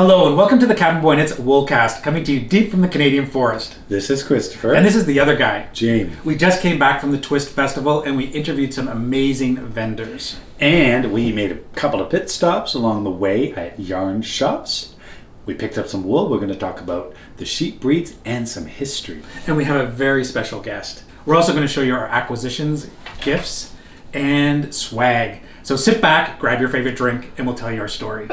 Hello and welcome to the Cabin Boy Knits Woolcast, coming to you deep from the Canadian forest. This is Christopher. And this is the other guy, Jamie. We just came back from the Twist Festival and we interviewed some amazing vendors. And we made a couple of pit stops along the way at yarn shops. We picked up some wool. We're going to talk about the sheep breeds and some history. And we have a very special guest. We're also going to show you our acquisitions, gifts, and swag. So sit back, grab your favorite drink, and we'll tell you our story.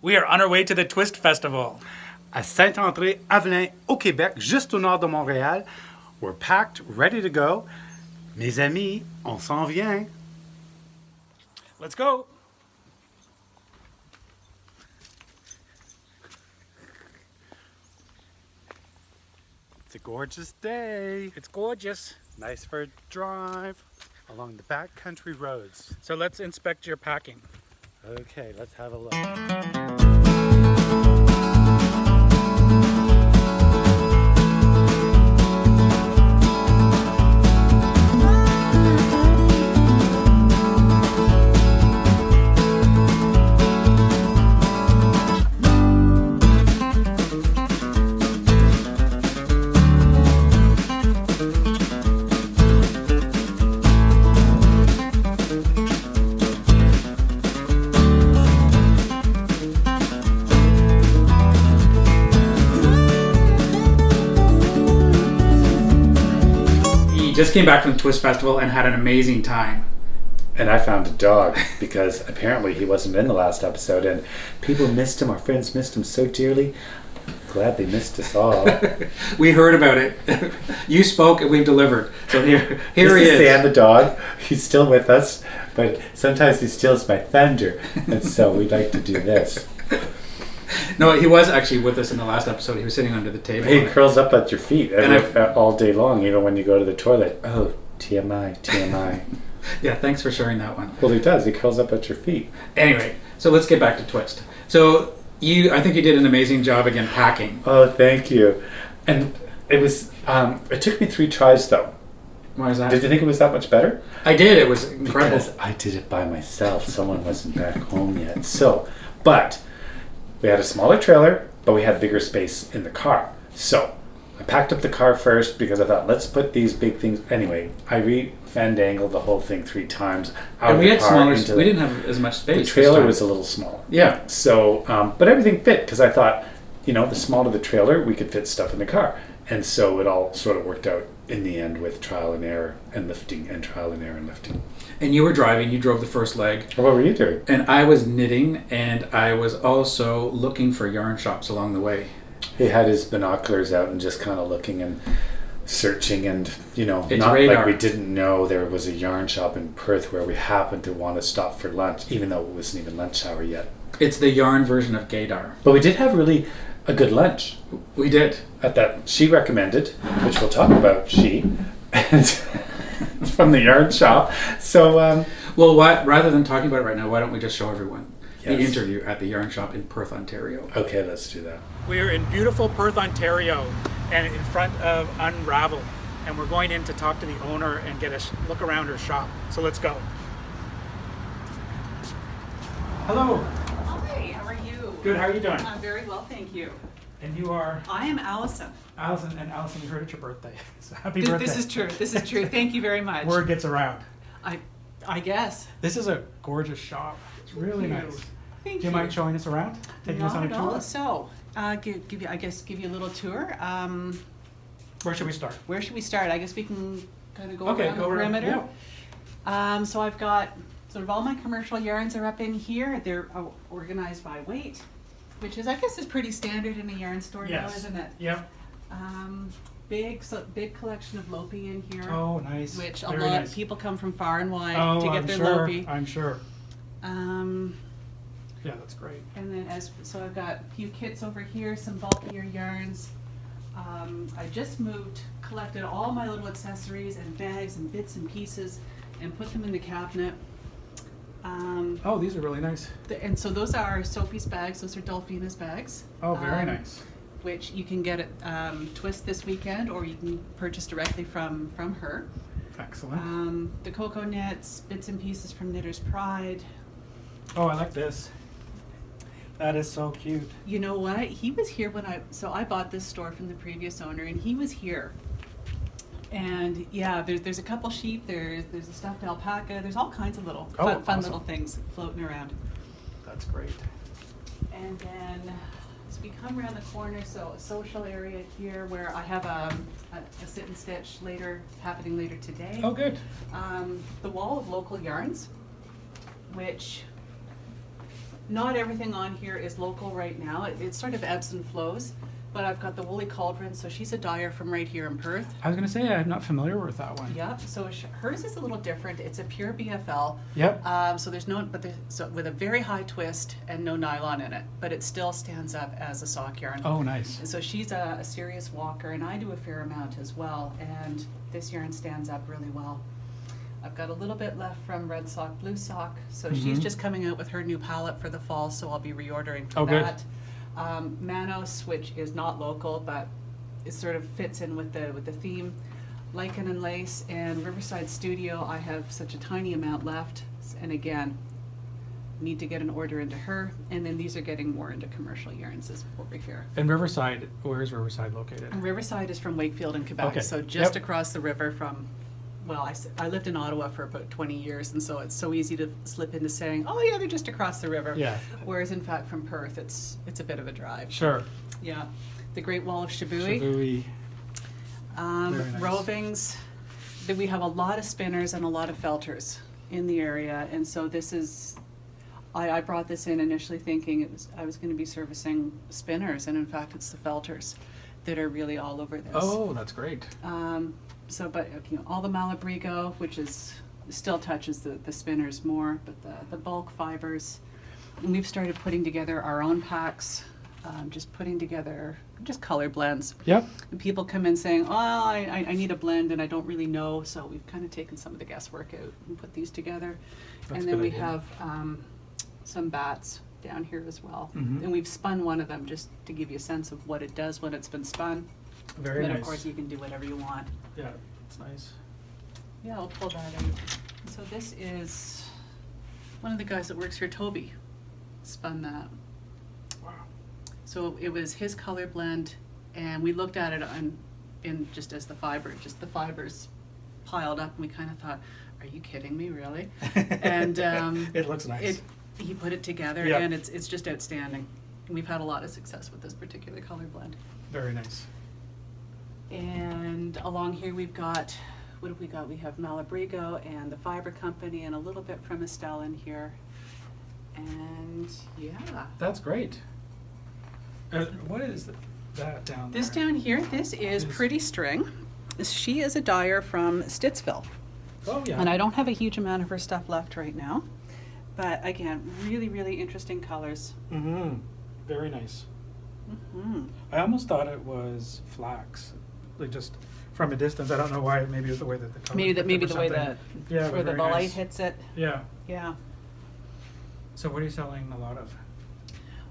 We are on our way to the Twist Festival. À Saint-André-Asselin, au Québec, juste au nord de Montréal. We're packed, ready to go. Mes amis, on s'en vient. Let's go. It's a gorgeous day. It's gorgeous. Nice for a drive along the backcountry roads. So let's inspect your packing. Okay, let's have a look. Just came back from the Twist Festival and had an amazing time. And I found a dog because apparently he wasn't in the last episode and people missed him. Our friends missed him so dearly. Glad they missed us all. We heard about it. You spoke and we've delivered. So here he is. Sam the dog. He's still with us, but sometimes he steals my thunder. And so we'd like to do this. No, he was actually with us in the last episode. He was sitting under the table. He curls up at your feet And all day long, even when you go to the toilet. Oh, TMI, TMI. Yeah, thanks for sharing that one. Well, he does. He curls up at your feet. Anyway, so let's get back to Twist. So I think you did an amazing job again packing. Oh, thank you. And it was, it took me 3 tries though. Why is that? Did you think it was that much better? I did. It was incredible. Because I did it by myself. Someone wasn't back home yet. So, but we had a smaller trailer, but we had bigger space in the car. So I packed up the car first because I thought, let's put these big things. Anyway, I re-fandangled the whole thing 3 times. And we had smaller. We didn't have as much space. The trailer was a little small. Yeah. So, but everything fit because I thought, the smaller the trailer, we could fit stuff in the car. And so it all sort of worked out in the end with trial and error and lifting and trial and error and lifting. And you were driving, you drove the first leg. What were you doing? And I was knitting, and I was also looking for yarn shops along the way. He had his binoculars out and just kind of looking and searching and, not radar. like we didn't know there was a yarn shop in Perth where we happened to want to stop for lunch, even though it wasn't even lunch hour yet. It's the yarn version of gaydar. But we did have really a good lunch. We did. At that she recommended, which we'll talk about, and from the yarn shop. So, well, rather than talking about it right now, why don't we just show everyone the Yes. interview at the yarn shop in Perth, Ontario. Okay, let's do that. We are in beautiful Perth, Ontario, and in front of Unraveled. And we're going in to talk to the owner and get a look around her shop. So let's go. Hello. Hi, how are you? Good, how are you doing? I'm very well, thank you. And you are? I am Allison. Allison, and Allison, you heard it's your birthday. So happy birthday. This is true. This is true. Thank you very much. Word gets around. I guess. This is a gorgeous shop. It's really Thank you. nice. Thank Do you mind showing us around? Taking us on a Not at all. tour? So, give you a little tour. Where should we start? Where should we start? I guess we can kind of go Okay, around go the around, perimeter. yeah. So I've got sort of all my commercial yarns are up in here. They're organized by weight, which is, I guess, is pretty standard in a yarn store now, Yes. isn't it? Yep. Big collection of Lopi in here. Oh, nice. Which a Very lot nice. of people come from far and wide Oh, to get I'm their sure. Lopi. I'm sure. Um, Yeah, that's great. And then so I've got a few kits over here, some bulkier yarns. I just collected all my little accessories and bags and bits and pieces and put them in the cabinet. Oh, these are really nice. And so those are Sophie's bags, those are Dolphina's bags. Oh, very nice. Which you can get at Twist this weekend, or you can purchase directly from her. Excellent. The cocoa knits, bits and pieces from Knitter's Pride. Oh, I like this. That is so cute. You know what? He was here when I bought this store from the previous owner, and he was here. And yeah, there's a couple sheep, there's a stuffed alpaca, there's all kinds of little fun awesome. little things floating around. That's great. And then as we come around the corner, so a social area here where I have a sit and stitch happening later today. Oh, good. The wall of local yarns, which not everything on here is local right now. It sort of ebbs and flows, but I've got the Woolly Cauldron, so she's a dyer from right here in Perth. I was going to say I'm not familiar with that one. Yep, so hers is a little different. It's a pure BFL. Yep. So with a very high twist and no nylon in it, but it still stands up as a sock yarn. Oh, nice. And so she's a serious walker, and I do a fair amount as well, and this yarn stands up really well. I've got a little bit left from Red Sock, Blue Sock, so she's just coming out with her new palette for the fall, so I'll be reordering for that. Manos, which is not local, but it sort of fits in with the theme. Lichen and Lace and Riverside Studio, I have such a tiny amount left, and again, need to get an order into her, and then these are getting more into commercial yarns over here. And Riverside, where is Riverside located? And Riverside is from Wakefield in Quebec, Okay. so just Yep. across the river from, well, I lived in Ottawa for about 20 years, and so it's so easy to slip into saying, oh yeah, they're just across the river. Yeah. Whereas in fact from Perth, it's a bit of a drive. Sure. Yeah. The Great Wall of Shibui. Shavui. Very nice. Rovings. We have a lot of spinners and a lot of felters in the area, and so this is, I brought this in initially thinking I was going to be servicing spinners, and in fact it's the felters that are really all over this. Oh, that's great. But all the Malabrigo, which still touches the spinners more, but the bulk fibers. And we've started putting together our own packs, just putting together just color blends. Yep. And people come in saying, oh, I need a blend and I don't really know, so we've kind of taken some of the guesswork out and put these together. That's and a then good we idea. have some bats down here as well. Mhm. And we've spun one of them just to give you a sense of what it does when it's been spun. Very Then nice. of course you can do whatever you want. Yeah, it's nice. Yeah, I'll pull that out. So this is one of the guys that works here, Toby, spun that. Wow. So it was his color blend, and we looked at it in just as the fibers piled up, and we kind of thought, are you kidding me, really? And It looks nice. he put it together, Yep. and it's just outstanding. We've had a lot of success with this particular color blend. Very nice. And along here we've got, what have we got? We have Malabrigo and the Fiber Company and a little bit from Estelle in here. And yeah. That's great. What is that down there? This down here, this is Is- Pretty String. She is a dyer from Stittsville. Oh, yeah. And I don't have a huge amount of her stuff left right now. But again, really, really interesting colors. Mm-hmm. Very nice. Hmm. I almost thought it was flax. Like just from a distance. I don't know why. Maybe it was the way that the color Maybe picked the up way or that something. Yeah, where but the very light nice. hits it. Yeah. Yeah. So what are you selling a lot of?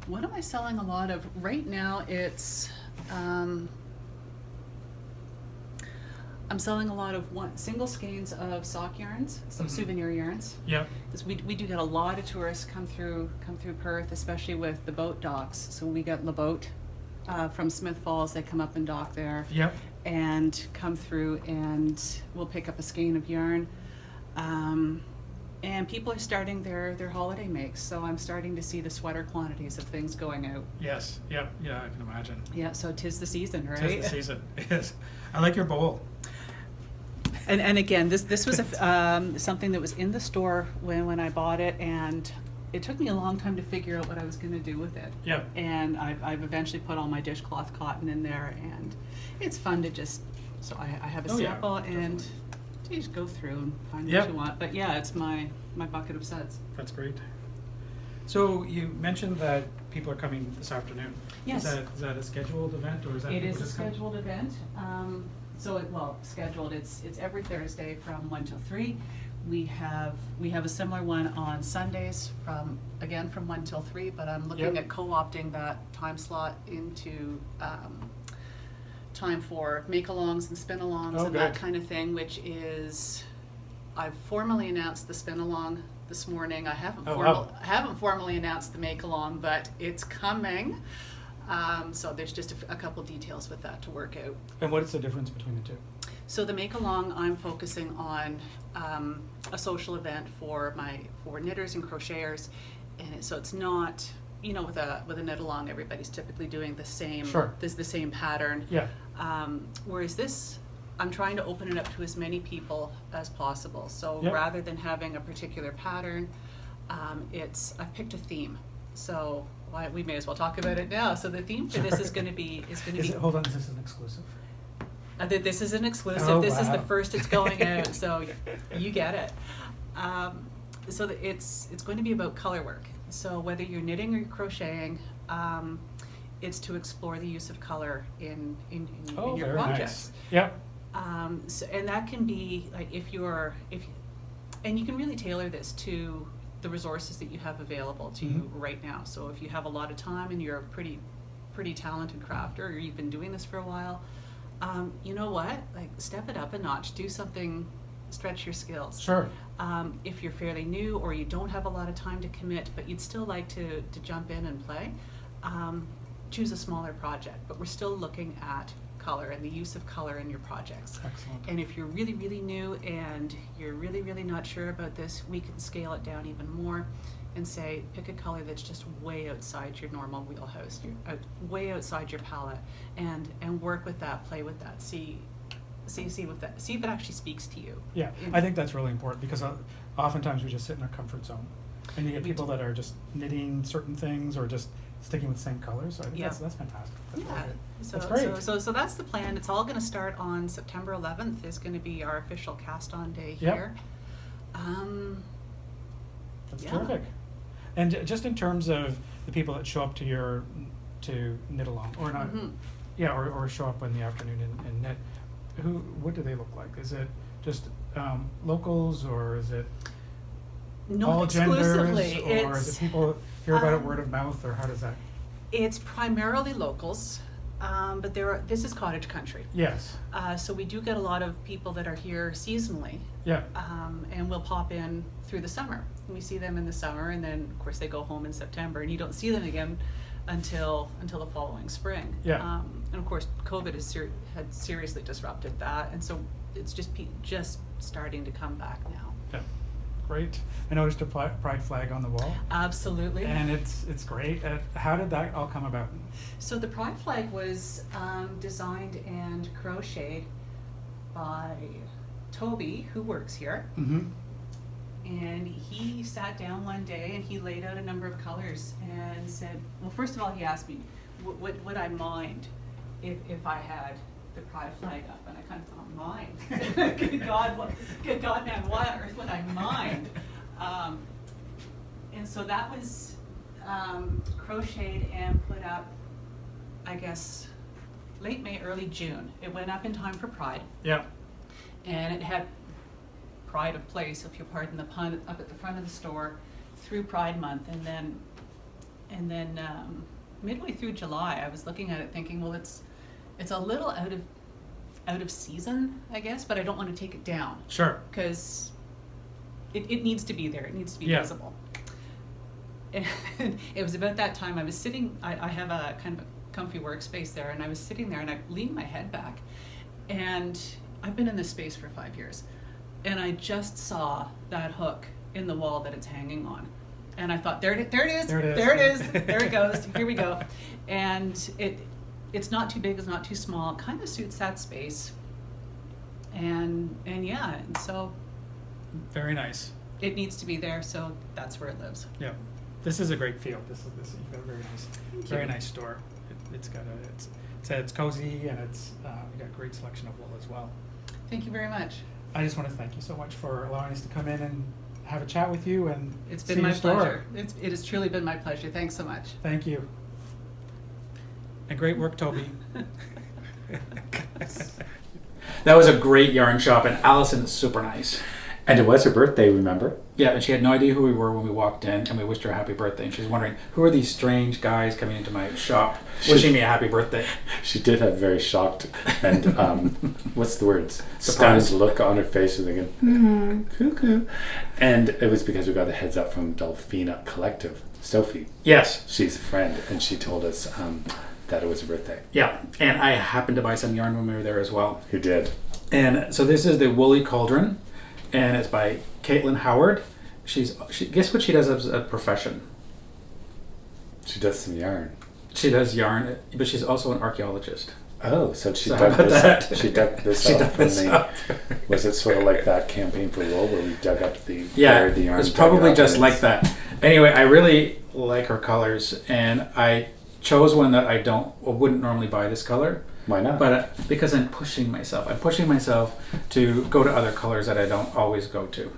What am I selling a lot of? Right now it's, I'm selling a lot of single skeins of sock yarns, some souvenir yarns. Yeah. Because we do get a lot of tourists come through Perth, especially with the boat docks. So we get La Boat from Smith Falls. They come up and dock there Yep. and come through, and we'll pick up a skein of yarn. And people are starting their holiday makes, so I'm starting to see the sweater quantities of things going out. Yes. Yep. Yeah, I can imagine. Yeah, so 'tis the season, right? Tis the season. Yes. I like your bowl. And again, this was something that was in the store when I bought it, and it took me a long time to figure out what I was going to do with it. Yep. And I've eventually put all my dishcloth cotton in there, and it's fun to just, so I have a Oh, yeah, sample, and definitely. you just go through and find Yep. what you want. But yeah, it's my bucket of suds. That's great. So you mentioned that people are coming this afternoon. Yes. Is that a scheduled event, or is that It people is a just come? scheduled event. Scheduled. It's every Thursday from 1 till 3. We have a similar one on Sundays from 1 till 3. But I'm looking Yep. at co-opting that time slot into time for make-alongs and spin-alongs and that Okay. kind of thing. Which is, I've formally announced the spin-along this morning. I haven't Oh, wow. haven't formally announced the make-along, but it's coming. So there's just a couple details with that to work out. And what is the difference between the two? So the make along, I'm focusing on a social event for knitters and crocheters, and so it's not, with a knit along, everybody's typically doing the same. Sure. There's the same pattern. Yeah. Whereas this, I'm trying to open it up to as many people as possible. So Yep. rather than having a particular pattern, I've picked a theme. So we may as well talk about it now. So the theme for this is going to be Hold on, is this an exclusive? This is an exclusive. Oh, This is the wow. first it's going out, so you get it. It's going to be about color work. So whether you're knitting or you're crocheting, it's to explore the use of color in Oh, your very projects. nice. Yep. And that can be like and you can really tailor this to the resources that you have available to you right now. So if you have a lot of time and you're a pretty talented crafter, or you've been doing this for a while, you know what? Like, step it up a notch. Do something, stretch your skills. Sure. If you're fairly new or you don't have a lot of time to commit, but you'd still like to jump in and play, choose a smaller project. But we're still looking at color and the use of color in your projects. Excellent. And if you're really, really new and you're really, really not sure about this, we can scale it down even more and say, pick a color that's just way outside your normal wheelhouse, way outside your palette, and work with that, play with that, see if it actually speaks to you. Yeah, I think that's really important because oftentimes we just sit in our comfort zone, and you get people that are just knitting certain things or just sticking with the same colors. So I think Yeah. that's fantastic. That's Yeah, really good. so, That's great. So that's the plan. It's all going to start on September 11th. Is going to be our official cast-on day Yep. here. That's yeah. terrific. And just in terms of the people that show up to knit along, or not, Mhm. yeah, or show up in the afternoon and knit, what do they look like? Is it just locals, or is it Not all exclusively. genders, or is it people hear about it um, word of mouth, or how does that? It's primarily locals, but this is cottage country. Yes. So we do get a lot of people that are here seasonally, Yeah. and will pop in through the summer. We see them in the summer, and then of course they go home in September, and you don't see them again until the following spring. Yeah. And of course, COVID had seriously disrupted that, and so it's just starting to come back now. Yeah. Great. I noticed a pride flag on the wall, Absolutely. and it's great. How did that all come about? So the pride flag was designed and crocheted by Toby, who works here. Mm-hmm. And he sat down one day and he laid out a number of colors and said, well, first of all, he asked me, would I mind if I had the pride flag up? And I kind of thought, mind? Good God, man, why on earth would I mind? And so that was crocheted and put up, I guess, late May, early June. It went up in time for Pride. Yeah. And it had pride of place, if you pardon the pun, up at the front of the store through Pride Month, and then midway through July, I was looking at it thinking, well, it's a little out of season, I guess, but I don't want to take it down Sure. because it needs to be there. It needs to be Yeah. visible. And it was about that time I was sitting. I have a kind of a comfy workspace there, and I was sitting there, and I leaned my head back, and I've been in this space for 5 years. And I just saw that hook in the wall that it's hanging on. And I thought, there it is, There it is. there it is, there it goes, here we go. And it's not too big, it's not too small, it kind of suits that space. And yeah, and so Very nice. it needs to be there, so that's where it lives. Yeah, this is a great field. You've got a very nice store. It's cozy, and you got a great selection of wool as well. Thank you very much. I just want to thank you so much for allowing us to come in and have a chat with you and It's see been my your store. pleasure. It has truly been my pleasure. Thanks so much. Thank you. And great work, Toby. That was a great yarn shop, and Allison is super nice. And it was her birthday, remember? Yeah, and she had no idea who we were when we walked in, and we wished her a happy birthday. And she was wondering, who are these strange guys coming into my shop wishing me a happy birthday? She did have very shocked and, what's the words? Surprised. Stunned look on her face, and thinking, cuckoo. And it was because we got a heads up from Dolphina Collective, Sophie. Yes. She's a friend, and she told us that it was her birthday. Yeah, and I happened to buy some yarn when we were there as well. Who did? And so this is the Woolly Cauldron, and it's by Caitlin Howard. Guess what she does as a profession? She does some yarn. She does yarn, but she's also an archaeologist. Oh, so she So how dug about this that? up. She dug this She up dug from this the... up. Was it sort of like that campaign for wool where we dug up the... Yeah, buried the yarn, it's dug it probably up, just and like that. Anyway, I really like her colors, and I chose one that I wouldn't normally buy this color. Why not? But because I'm pushing myself. I'm pushing myself to go to other colors that I don't always go to.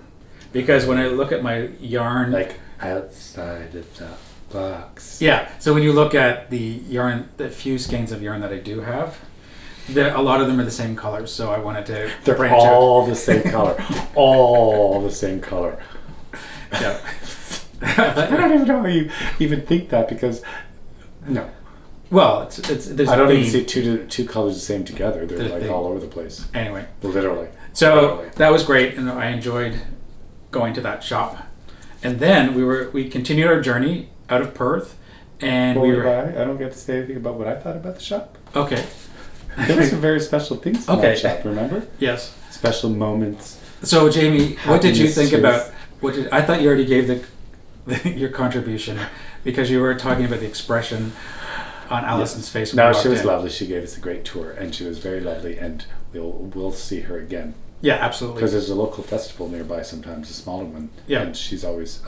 Because when I look at my yarn... Like outside of the box. Yeah, so when you look at the yarn, the few skeins of yarn that I do have, a lot of them are the same colors, so I wanted to They're branch out. all the same color. All the same color. Yeah. I don't even know how you even think that, because... No. Well, it's there's I don't a even theme. see two colors the same together. They're There's like theme. all over the place. Anyway, Literally. so Literally. that was great, and I enjoyed going to that shop. And then we continued our journey out of Perth, and we were I don't get to say anything about what I thought about the shop. okay. There were some very special things in Okay. that shop, remember? Yes. Special moments. So Jamie, what did you Happiness think is- about? I thought you already gave your contribution because you were talking about the expression on Allison's face. When No, we she walked was in. lovely. She gave us a great tour, and she was very lovely, and we'll see her again. Yeah, absolutely. Because there's a local festival nearby sometimes, a smaller one. Yeah. And she's always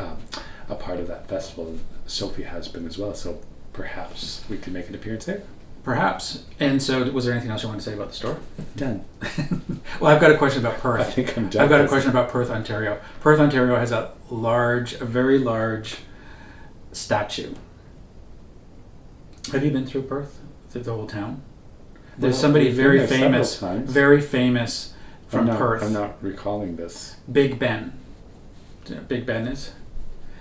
a part of that festival. Sophie has been as well, so perhaps we could make an appearance there. Perhaps. And so, was there anything else you wanted to say about the store? Done. Well, I've got a question about Perth. I think I'm done. I've got a question about Perth, Ontario. Perth, Ontario has a very large statue. Have you been through Perth? Through the whole town? There's Well, somebody we've been very there several famous, times. very famous from Perth. I'm not recalling this. Big Ben. Do you know what Big Ben is?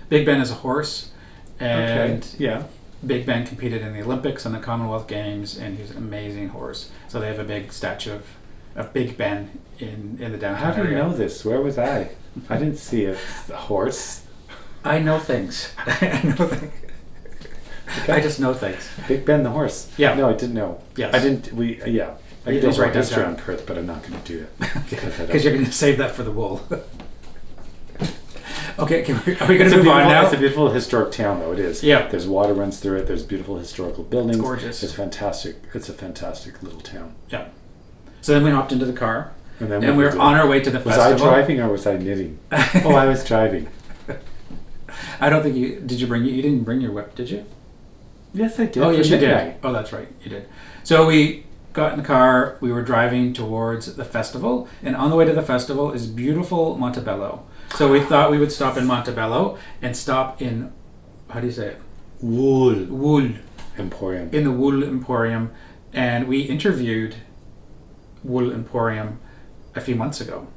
Big Ben is a horse, and Okay. Yeah. Big Ben competed in the Olympics and the Commonwealth Games, and he's an amazing horse. So they have a big statue of Big Ben in the downtown How do you area. know this? Where was I? I didn't see a horse. I know things. I know things. Okay. I just know things. Big Ben the horse. Yeah. No, I didn't know. Yes. I didn't. Yeah. I It could do is a right history downtown. on Perth, but I'm not going to do it. Because you're going to save that for the wool. Okay, are we going to move on now? It's a beautiful historic town, though. It is. Yeah. There's water runs through it. There's beautiful historical buildings. It's gorgeous. It's fantastic. It's a fantastic little town. Yeah. So then we hopped into the car, And then and we what were we did- on our way to the Was festival. I driving or was I knitting? Oh, I was driving. I don't think you did. You didn't bring your whip, did you? Yes, I did. Oh, for yes, you did. midnight. Oh, that's right, you did. So we got in the car. We were driving towards the festival, and on the way to the festival is beautiful Montebello. So we thought we would stop in Montebello and stop in, how do you say it? Wool. Emporium. In the Wool Emporium, and we interviewed Wool Emporium a few months ago.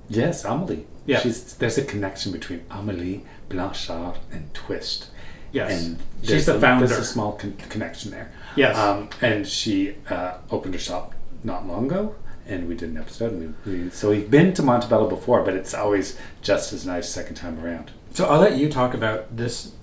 Yes, Amelie. Yeah. There's a connection between Amelie, Blanchard, and Twist. Yes, And she's the founder. There's a small connection there. Yes. And she opened her shop not long ago, and we did an episode. And so we've been to Montebello before, but it's always just as nice second time around. So I'll let you talk about this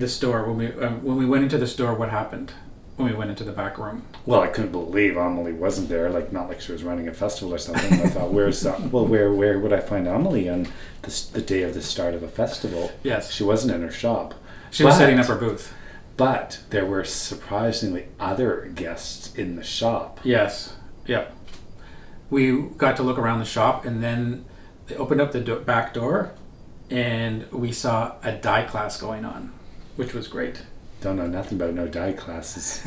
store when we went into the store. What happened? when we went into the back room. Well, I couldn't believe Amelie wasn't there. Like, not like she was running a festival or something. I thought, where would I find Amelie on the day of the start of a festival? Yes. She wasn't in her shop. She was setting up her booth. But there were surprisingly other guests in the shop. Yes. Yep. We got to look around the shop, and then they opened up the back door, and we saw a dye class going on, which was great. Don't know nothing about no dye classes.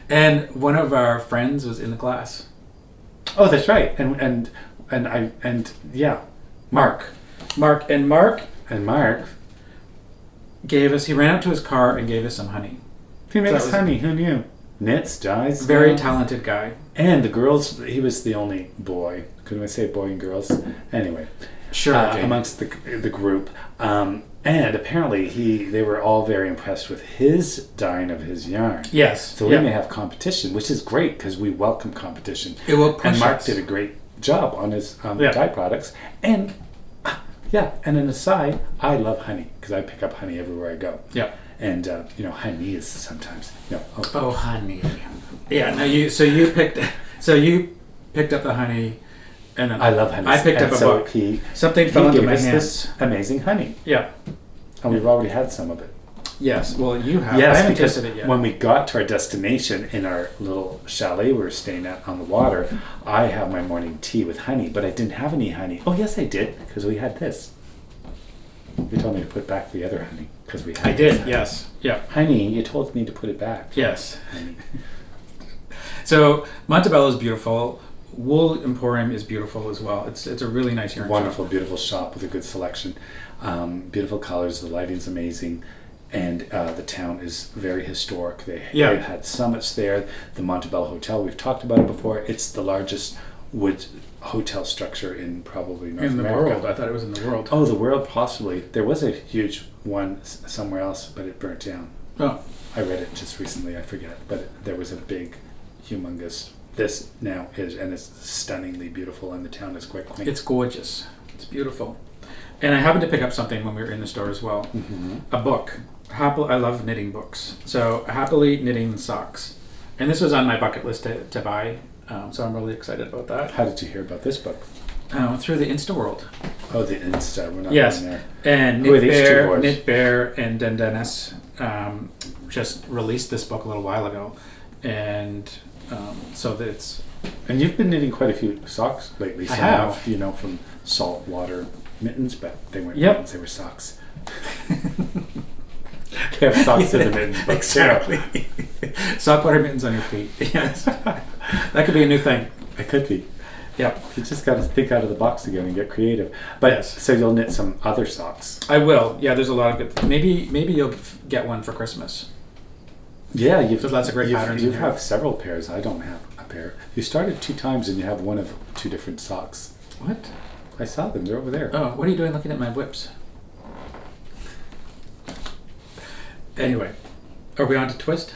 And one of our friends was in the class. Oh, that's right. And yeah, Mark And Mark gave us. He ran out to his car and gave us some honey. he makes honey. Who knew? Knits, dyes. Very talented guy. And the girls. He was the only boy. Couldn't I say boy and girls? Anyway, Sure. amongst the group. And apparently they were all very impressed with his dyeing of his yarn. Yes. So we may have competition, which is great because we welcome competition. It will push And Mark us. did a great job on his dye products. And and an aside, I love honey because I pick up honey everywhere I go. Yeah. And honey is sometimes Oh, honey. Yeah. No. You picked up the honey, and then I love honey. I picked up a book. Something fell into my gave us hands. this amazing honey, Yeah. and we've already had some of it. Yes. Well, you have. I Yes, haven't because tasted it yet. when we got to our destination in our little chalet we were staying at on the water, I have my morning tea with honey, but I didn't have any honey. Oh, yes, I did, because we had this. You told me to put back the other honey, because we had I did. this. Yes. Yeah. Honey, you told me to put it back. Yes. Honey. So Montebello is beautiful. Wool Emporium is beautiful as well. It's a really nice yarn Wonderful, shop. beautiful shop with a good selection. Beautiful colors, the lighting's amazing. And the town is very historic. They've had summits there. The Montebello Hotel, we've talked about it before. It's the largest wood hotel structure in probably North America. In the world. I thought it was in the world. Oh, the world, possibly. There was a huge one somewhere else, but it burnt down. Oh. I read it just recently, I forget. But there was a big, humongous... This now is, and it's stunningly beautiful, and the town is quite quaint. It's gorgeous. It's beautiful. And I happened to pick up something when we were in the store as well. Mm-hmm. A book. I love knitting books. So Happily Knitting Socks. And this was on my bucket list to buy. So I'm really excited about that. How did you hear about this book? Through the Insta world. Oh, the Insta. We're not Yes. in there. And Who are these two boys? Knit Bear and Dennis just released this book a little while ago. And so that's... And you've been knitting quite a few socks lately. I Some have. from saltwater mittens, but they weren't Yep. mittens, they were socks. They have socks in the mittens, but exactly. Saltwater mittens on your feet. Yes. That could be a new thing. it could be. Yep. You just got to think out of the box again and get creative. But Yes. so you'll knit some other socks. I will. Yeah, there's a lot of good... Maybe you'll get one for Christmas. Yeah, you've There's lots of great patterns You in here. have several pairs. I don't have a pair. You started 2 times and you have one of 2 different socks. What? I saw them. They're over there. Oh, what are you doing looking at my whips? Anyway, are we on to Twist?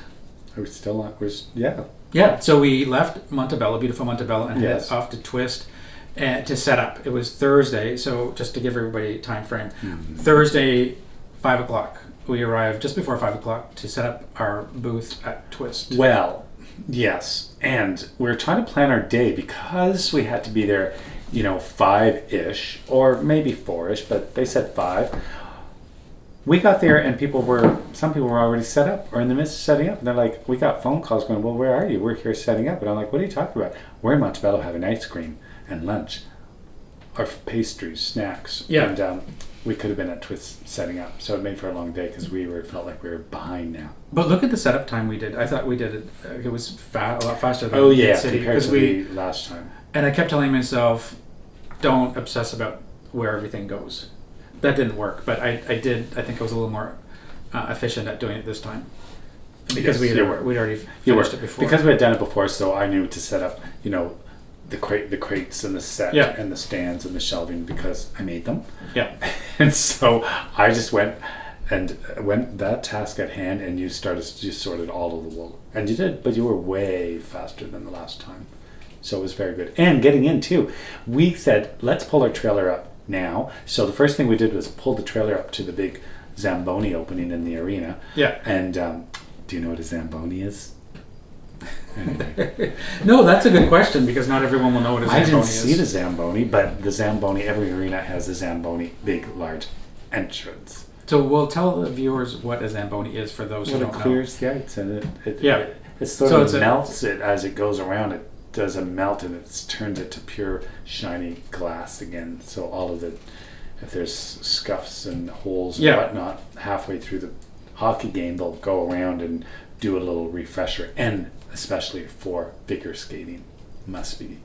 Are we still on? Yeah. Yeah, so we left Montebello, beautiful Montebello, and Yes. headed off to Twist to set up. It was Thursday, so just to give everybody time frame. Mm-hmm. Thursday, 5 o'clock. We arrived just before 5 o'clock to set up our booth at Twist. Well, yes. And we were trying to plan our day because we had to be there, 5-ish, or maybe 4-ish, but they said 5. We got there and some people were already set up or in the midst of setting up. And they're like, we got phone calls going, well, where are you? We're here setting up. And I'm like, what are you talking about? We're in Montebello having ice cream and lunch, or pastries, snacks. Yeah. And we could have been at Twist setting up. So it made for a long day because felt like we were behind now. But look at the setup time we did. I thought we did it. It was a lot faster than Oh, yeah, City compared to we. the last time. And I kept telling myself, don't obsess about where everything goes. That didn't work, but I did. I think I was a little more efficient at doing it this time because Yes, we'd you were. already You were, finished it before. because we had done it before, so I knew to set up, the crates and the set and the stands and the shelving because I made them. Yeah. And so I just went that task at hand, and you sorted all of the wool, and you did, but you were way faster than the last time, so it was very good. And getting in too, we said let's pull our trailer up now. So the first thing we did was pull the trailer up to the big Zamboni opening in the arena. Yeah. And do you know what a Zamboni is? Anyway. No, that's a good question because not everyone will know what a I Zamboni didn't see the is. Zamboni, but the Zamboni, every arena has a Zamboni, big, large entrance. So we'll tell the viewers what a Zamboni is for those who Well, it don't know. clears the ice and it Yeah. it sort So of it's a- melts it as it goes around. It does a melt and it turns it to pure shiny glass again. So all of the, if there's scuffs and holes and Yeah. whatnot halfway through the hockey game, they'll go around and do a little refresher, and especially for figure skating, must be.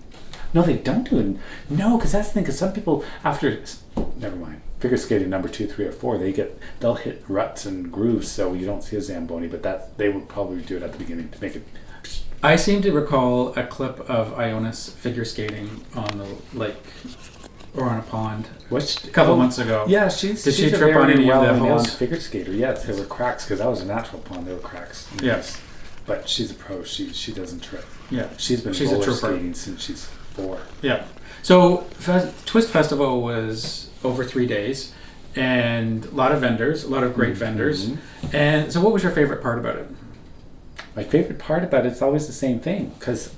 No, they don't do it. No, because that's the thing. Because some people after, never mind. Figure skating number 2, 3, or 4, they'll hit ruts and grooves, so you don't see a Zamboni. But that they would probably do it at the beginning to make it. I seem to recall a clip of Ionis figure skating on the lake or on a pond Which a couple months ago. Yeah, she's. Did she she's a trip on very any of the well-renowned holes? figure skater. Yes, there were cracks because that was a natural pond. There were cracks. Yes. But she's a pro. She doesn't trip. Yeah. She's been She's a roller trooper. skating since she's 4. Yeah. So Twist Festival was over 3 days and a lot of vendors, a lot of great vendors. And so what was your favorite part about it? My favorite part about it's always the same thing because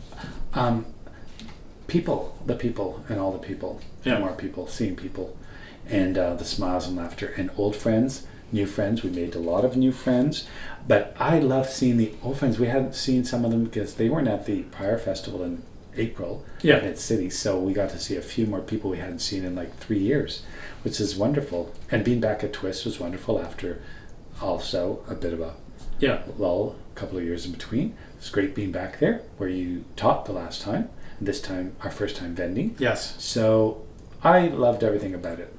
the people and all the people, Yeah. more people, seeing people, and the smiles and laughter, and old friends, new friends. We made a lot of new friends, but I love seeing the old friends. We hadn't seen some of them because they weren't at the prior festival in April Yeah. at City, so we got to see a few more people we hadn't seen in like 3 years, which is wonderful. And being back at Twist was wonderful after also a bit of a Yeah. lull, a couple of years in between. It's great being back there where you taught the last time, and this time our first time vending. Yes. So I loved everything about it,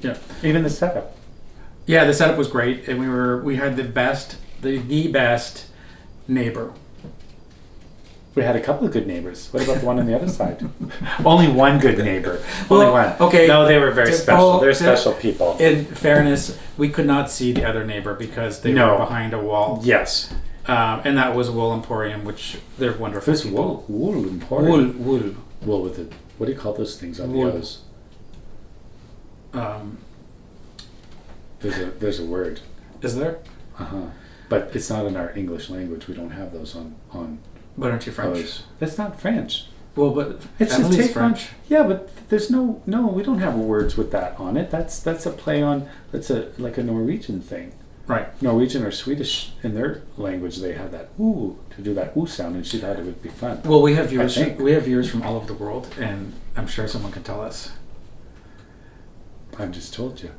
Yeah. even the setup. Yeah, the setup was great and we had the best neighbor. We had a couple of good neighbors. What about the one on the other side? Only one good neighbor. Well, Only one. okay, No, they were very to special. full- They're to- special people. In fairness, we could not see the other neighbor because they No. were behind a wall. Yes. And that was Wool Emporium, which they're wonderful This people. wool important. Wool. Wool with it. What do you call those things on Wool. the O's? Um, There's a word. is there? But it's not in our English language. We don't have those on But aren't you French? O's. That's not French. Well, but It's just Emily's take French. Yeah, but there's no. We don't have words with that on it. That's a play on. That's like a Norwegian thing. Right. Norwegian or Swedish in their language, they have that ooh to do that ooh sound, and she thought it would be fun. Well, we have viewers. I think. We have viewers from all over the world, and I'm sure someone can tell us. I just told you.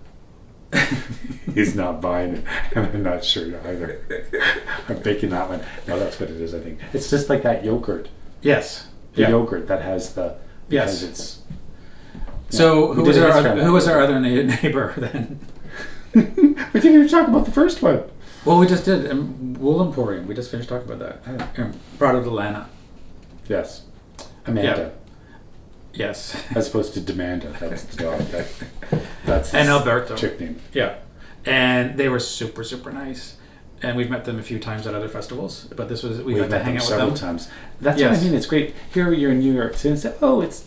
He's not buying it, and I'm not sure either. I'm picking that one. No, that's what it is. I think it's just like that yogurt. Yes. The Yeah. yogurt that has the. Yes. Because it's. So We who did was a our history on other, that who was our yogurt. other neighbor then? We didn't even talk about the first one. Well, we just did Wool Emporium. We just finished talking about that. Prado de Lana. Yes, Amanda, Yes. as opposed to Demanda. That's the dog. That's And his Alberto. chick name. Yeah. And they were super, super nice. And we've met them a few times at other festivals. But this was we We've got to met hang them out several with them. times. That's Yes. what I mean. It's great. Here you're in New York City and say, "Oh, it's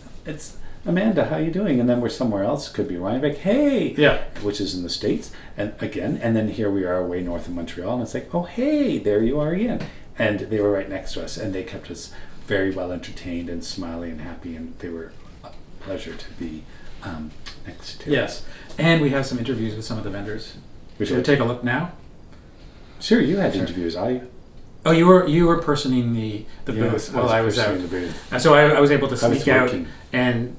Amanda. How you doing?" And then we're somewhere else. Could be Rhinebeck. Hey. Yeah. Which is in the States. And then here we are way north of Montreal, and it's like, "Oh, hey, there you are again." And they were right next to us, and they kept us very well entertained and smiley and happy, and they were a pleasure to be next to. Yes. And we have some interviews with some of the vendors. We Should we did. take a look now? Sure, you had Sure. interviews. Oh, you were personing the booth while I was out. personally in the booth. And so I was able to I was sneak out working. and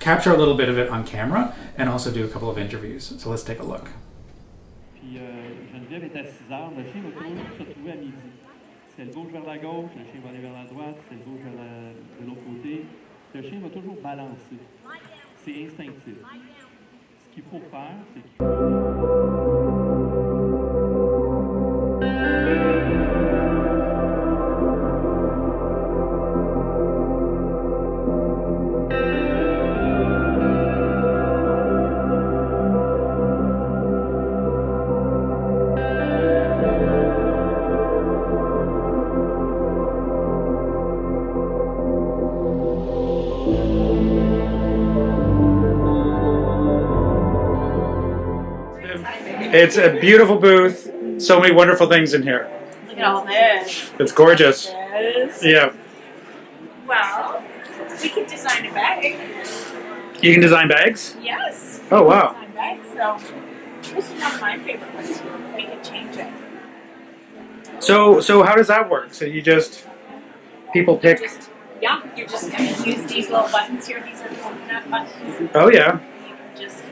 capture a little bit of it on camera and also do a couple of interviews. So let's take a look. Puis Geneviève est à 6 heures. Le chien va toujours se retrouver à midi. Si elle bouge vers la gauche, le chien va aller vers la droite. Si elle bouge de l'autre côté, le chien va toujours balancer. C'est instinctif. Ce qu'il faut faire, c'est qu'il... It's a beautiful booth. So many wonderful things in here. Look at all this. It's gorgeous. This. Yeah. Well, we could design a bag. You can design bags? Yes. Oh, wow. Design bags. So this is one of my favorite ones. We could change it. So how does that work? So you just, people pick. You're just going to use these little buttons here. These are coconut buttons. Oh, yeah. You can just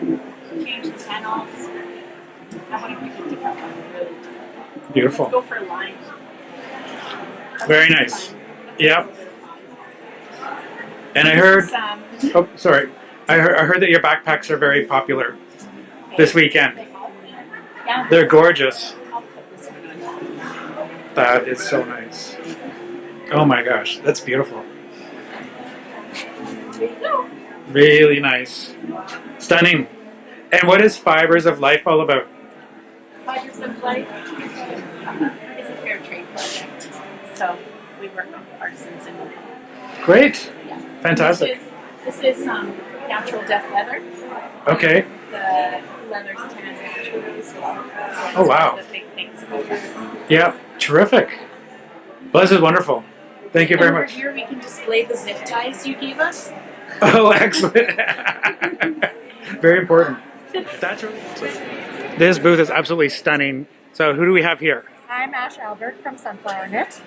change the panels. I want to pick a different one. Beautiful. Let's go for lime. Very nice. Yeah. And I heard, oh, sorry. I heard that your backpacks are very popular this weekend. Yeah. They're gorgeous. I'll put this one on. That is so nice. Oh my gosh, that's beautiful. There you go. Really nice. Stunning. And what is Fibres of Life all about? Fibres of Life is a fair trade project. So we work with artisans and Great. yeah. Fantastic. This is natural death leather. Okay. The leather's tanned naturally as well. So Oh, wow. one of the big things about this. Yeah, terrific. Well, this is wonderful. Thank you very And over much. here we can display the zip ties you gave us. Oh, excellent. Very important. That's really This booth is absolutely stunning. So who do we have here? I'm Ash Albert from Sunflower Knit.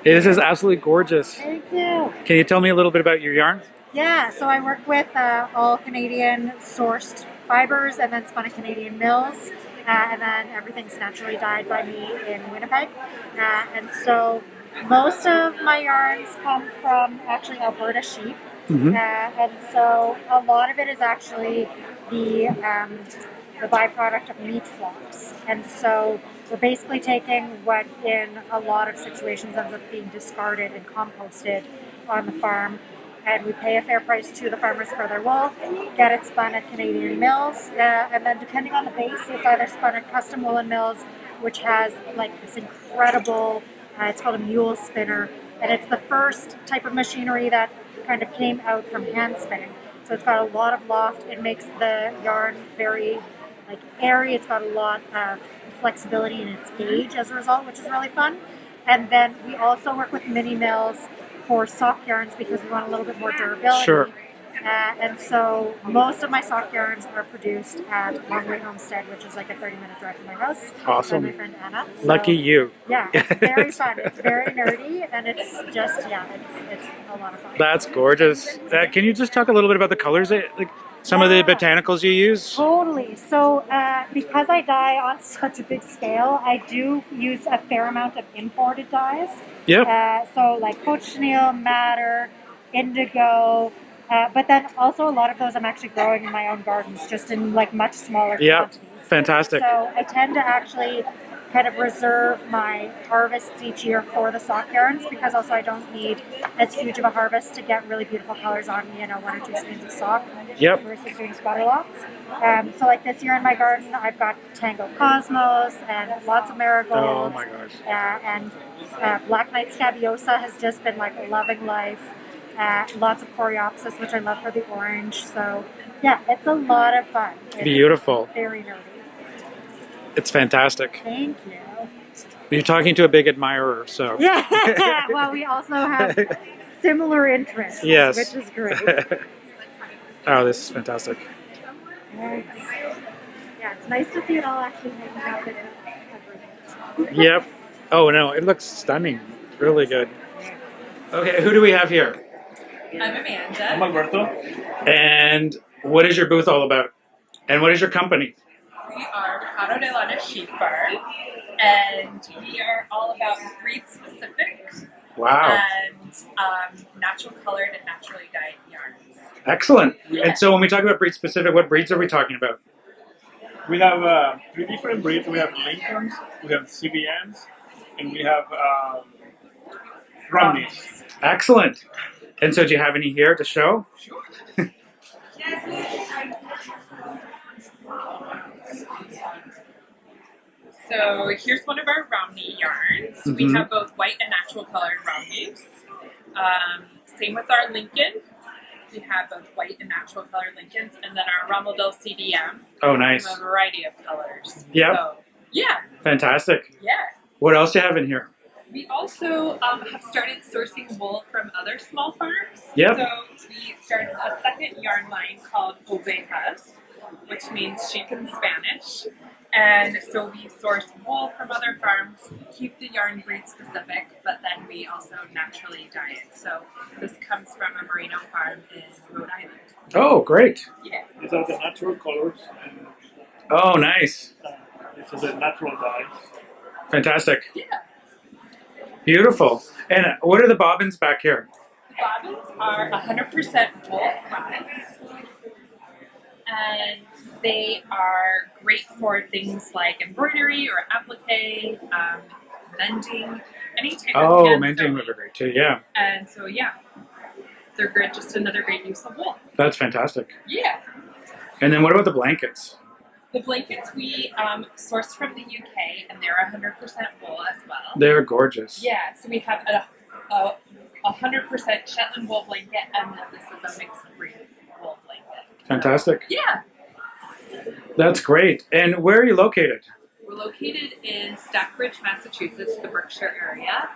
This is absolutely gorgeous. Thank you. Can you tell me a little bit about your yarn? Yeah, so I work with all Canadian sourced fibers and then spun at Canadian mills. And then everything's naturally dyed by me in Winnipeg. And so most of my yarns come from actually Alberta sheep. And so a lot of it is actually the byproduct of meat flops. And so we're basically taking what in a lot of situations ends up being discarded and composted on the farm. And we pay a fair price to the farmers for their wool, get it spun at Canadian mills, and then depending on the base, it's either spun at custom woolen mills, which has like this incredible, it's called a mule spinner, and it's the first type of machinery that kind of came out from hand spinning. So it's got a lot of loft, it makes the yarn very like airy, it's got a lot of flexibility in its gauge as a result, which is really fun. And then we also work with mini mills for sock yarns because we want a little bit more durability. Sure. And so most of my sock yarns are produced at Longway Homestead, which is like a 30-minute drive from my house. Awesome. By my friend Anna. So, Lucky you. Yeah, it's very fun. It's very nerdy, and it's just, yeah, it's a lot of fun. That's gorgeous. Can you just talk a little bit about the colors, like some of the botanicals you use? Totally. So because I dye on such a big scale, I do use a fair amount of imported dyes. Yep. So like cochineal, madder, indigo, but then also a lot of those I'm actually growing in my own gardens, just in like much smaller quantities. Fantastic. So I tend to actually kind of reserve my harvests each year for the sock yarns because also I don't need as huge of a harvest to get really beautiful colors on, 1 or 2 skeins of sock versus doing squatter lots. So like this year in my garden, I've got Tango Cosmos and lots of marigolds. Oh my gosh. And Black Knight Scabiosa has just been like loving life. Lots of Coreopsis, which I love for the orange. So yeah, it's a lot of fun. It's beautiful. Very nerdy. It's fantastic. Thank you. You're talking to a big admirer, so. Yeah. Well, we also have similar interests, Yes. which is great. Oh, this is fantastic. Yes. Yeah, it's nice to see it all actually hanging out in everything. Yep. Oh no, it looks stunning. It's really good. Okay, who do we have here? I'm Amanda. I'm Alberto. And what is your booth all about? And what is your company? We are Prado de Lana sheep farm, and we are all about breed specific Wow. and natural colored and naturally dyed yarns. Excellent. Yeah. And so when we talk about breed specific, what breeds are we talking about? We have 3 different breeds. We have Lincolns, we have CBNs, and we have Romneys. Excellent. And so do you have any here to show? So here's one of our Romney yarns. Mm-hmm. We have both white and natural colored Romneys. Same with our Lincoln. We have both white and natural colored Lincolns, and then our Rommel CDM. Oh, nice. A variety of colors. Yep. So, yeah. Fantastic. Yeah. What else do you have in here? We also have started sourcing wool from other small farms. Yep. So we started a second yarn line called Ovejas, which means sheep in Spanish. And so we source wool from other farms, keep the yarn breed specific, but then we also naturally dye it. So this comes from a merino farm in Rhode Island. Oh, great. Yeah. These are the natural colors, and Oh, nice. this is a natural dye. Fantastic. Yeah. Beautiful. And what are the bobbins back here? Bobbins are 100% wool bobbins. And they are great for things like embroidery or applique, mending, any type of Oh, hand mending sewing. would be great too. Yeah, And so, yeah, they're great, just another great use of wool. that's fantastic. Yeah. And then what about the blankets? The blankets we sourced from the UK, and they're 100% wool as well. They're gorgeous. Yeah, so we have a 100% Shetland wool blanket, and then this is a mixed breed wool blanket. Fantastic. Yeah. That's great. And where are you located? We're located in Stockbridge, Massachusetts, the Berkshire area,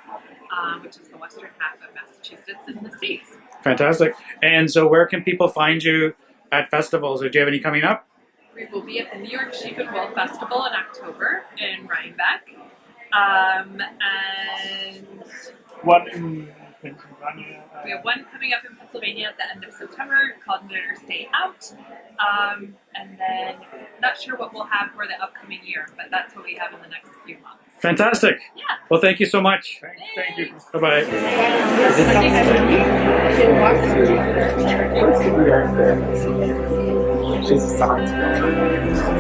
which is the western half of Massachusetts in the States. Fantastic. And so where can people find you at festivals? Or do you have any coming up? We will be at the New York Sheep and Wool Festival in October in Rhinebeck. And One in Pennsylvania. we have one coming up in Pennsylvania at the end of September called Knitter Stay Out. And then not sure what we'll have for the upcoming year, but that's what we have in the next few months. Fantastic. Yeah. Well, thank you so much. Thank you. Bye-bye. She's a science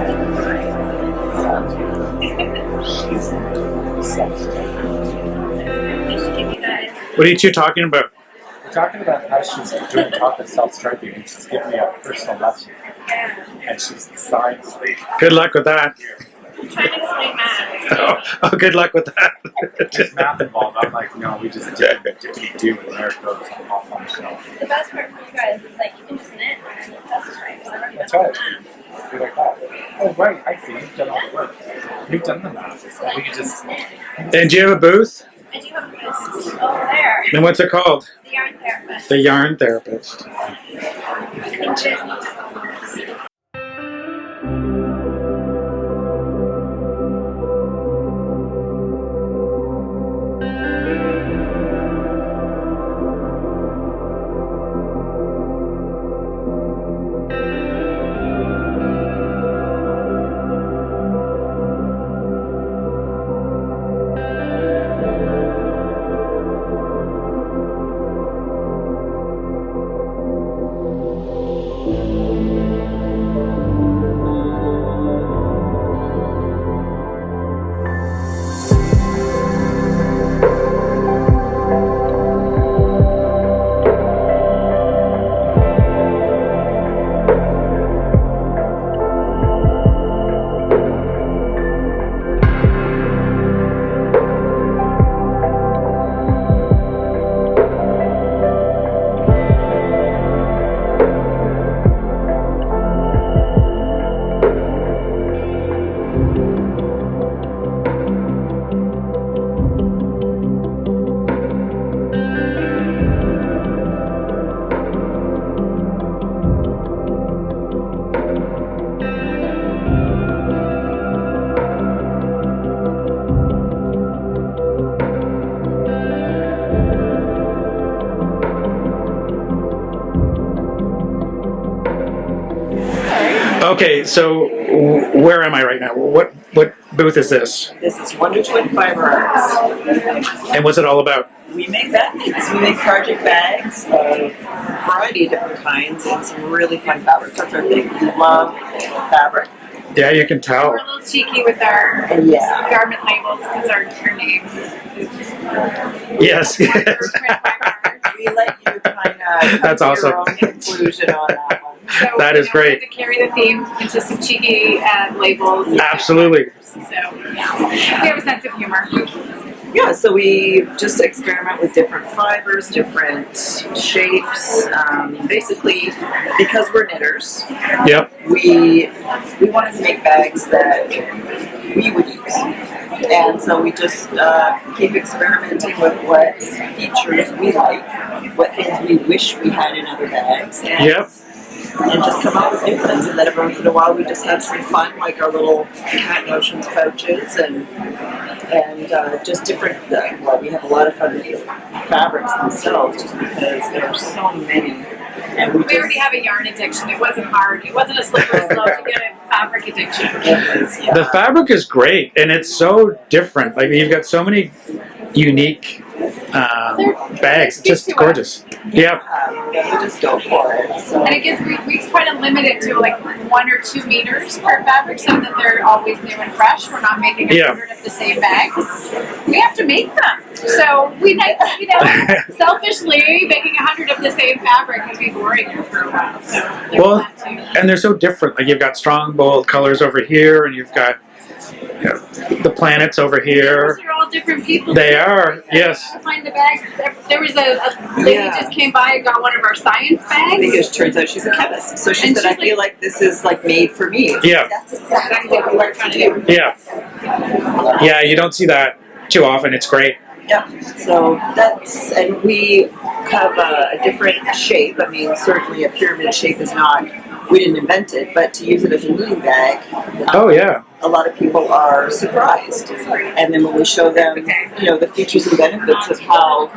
What are you two talking about? We're talking about how she's doing chocolate self-striping, and she's giving me a personal lesson. And she's the science lady. Good luck with that. I'm trying to explain math. Oh, good luck with that. There's math involved. I'm like, no, we just do and there it goes off on the shelf. The best part for you guys is like you can just knit and that's right. So I don't even That's know right. math. Be like that. Oh, right, I see. You've done all the work. You've done the math. We could just... And do you have a booth? I do have a post over there. And what's it called? The yarn therapist. The Yarn Therapist. Thank you. Okay, so where am I right now? What booth is this? This is Wonder Twin Fiber Arts. And what's it all about? We make bags. We make project bags of a variety of different kinds and some really fun fabrics. That's our thing. We love fabric. Yeah, you can tell. We're a little cheeky with our Yeah. garment labels because our name is Yes, yes. We let you kind of come That's to awesome. your own conclusion on that one. So, That is great. To carry the theme into some cheeky labels. Absolutely. So, yeah. We have a sense of humor. Yeah, so we just experiment with different fibers, different shapes. Basically, because we're knitters, Yep. we wanted to make bags that we would use. And so we just keep experimenting with what features we like, what things we wish we had in other bags. And just come up with new things. And then every once in a while we just have some fun, like our little cat notions pouches and just different, well, we have a lot of fun with the fabrics themselves just because there are so many. And we already have a yarn addiction. It wasn't hard. It wasn't a slippery slope to get a fabric addiction. The fabric is great, and it's so different. Like, you've got so many unique bags. It's just gorgeous. Yeah. We just go for it. So. And it gives, we try to limit it to like 1 or 2 meters per fabric so that they're always new and fresh. We're not making 100 of the same bag. We have to make them. So we selfishly making 100 of the same fabric would be boring after a while. So well, and they're so different. Like, you've got strong, bold colors over here, and you've got the planets over here. They're all different people. They are, yes. Find the bags. There was a lady just came by and got one of our science bags. Because it turns out she's a chemist. So she said, I feel like this is like made for me. Yeah. That's exactly what we're trying to do. Yeah. Yeah, you don't see that too often. It's great. Yep. So that's, and we have a different shape. I mean, certainly a pyramid shape is not, we didn't invent it, but to use it as a knitting bag, a lot of people are surprised. And then when we show them, you know, the features and benefits of how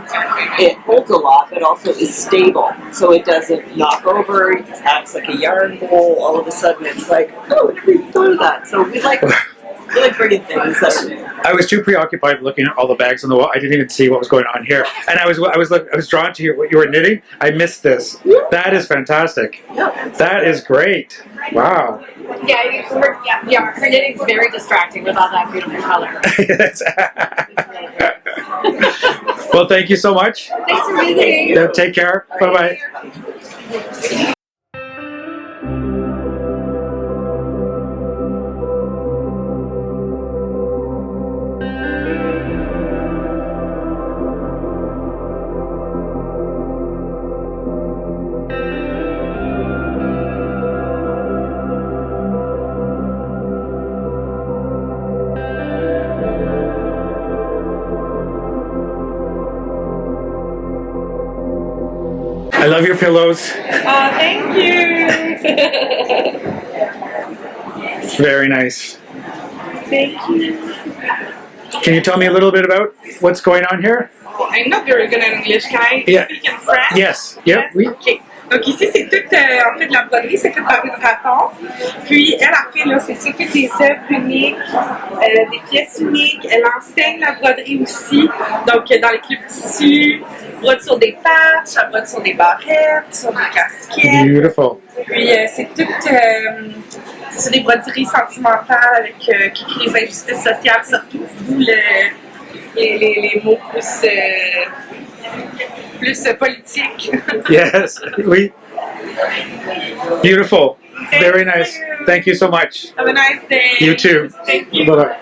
it holds a lot, but also is stable. So it doesn't knock over, it acts like a yarn bowl. All of a sudden it's like, oh, we thought of that. So we like bringing things that are new. I was too preoccupied looking at all the bags on the wall. I didn't even see what was going on here, and I was drawn to what you were knitting. I missed this. That is fantastic. That is great. Wow. Yeah. Her knitting's very distracting with all that beautiful color. Well, thank you so much. Thanks for visiting. Take care. Bye bye. I love your pillows. Oh, thank you. Very nice. Thank you. Can you tell me a little bit about what's going on here? I'm not very good at English. Can I speak in French? Yes. Yep. Oui. Okay. Donc ici, c'est tout, en fait, de la broderie, c'est fait par une raton. Puis elle a fait, là, c'est ça, toutes des œuvres uniques, des pièces uniques. Elle enseigne la broderie aussi. Donc, dans les clubs tissus, brode sur des patchs, elle brode sur des barrettes, sur des casquettes. Beautiful. Puis c'est tout, c'est des broderies sentimentales qui créent les injustices sociales, surtout d'où les mots plus politique. Yes. Oui. Beautiful. Very nice. Thank you so much. Have a nice day. You too. Thank you. Bye-bye.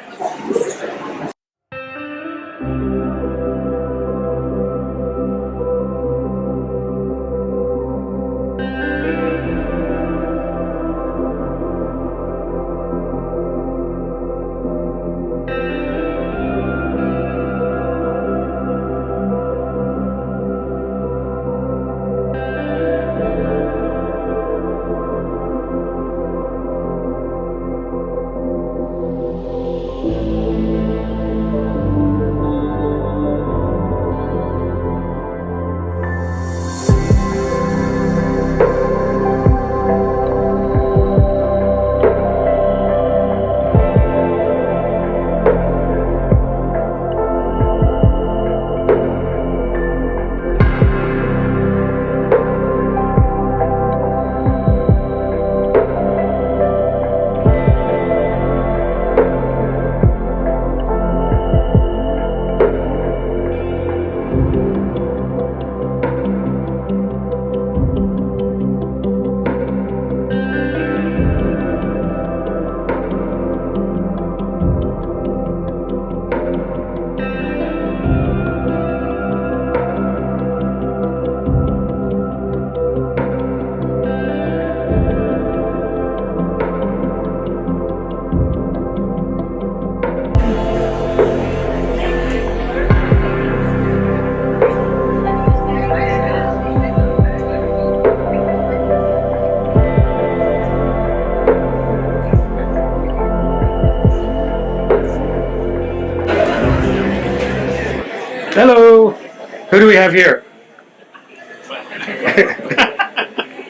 Hello. Who do we have here?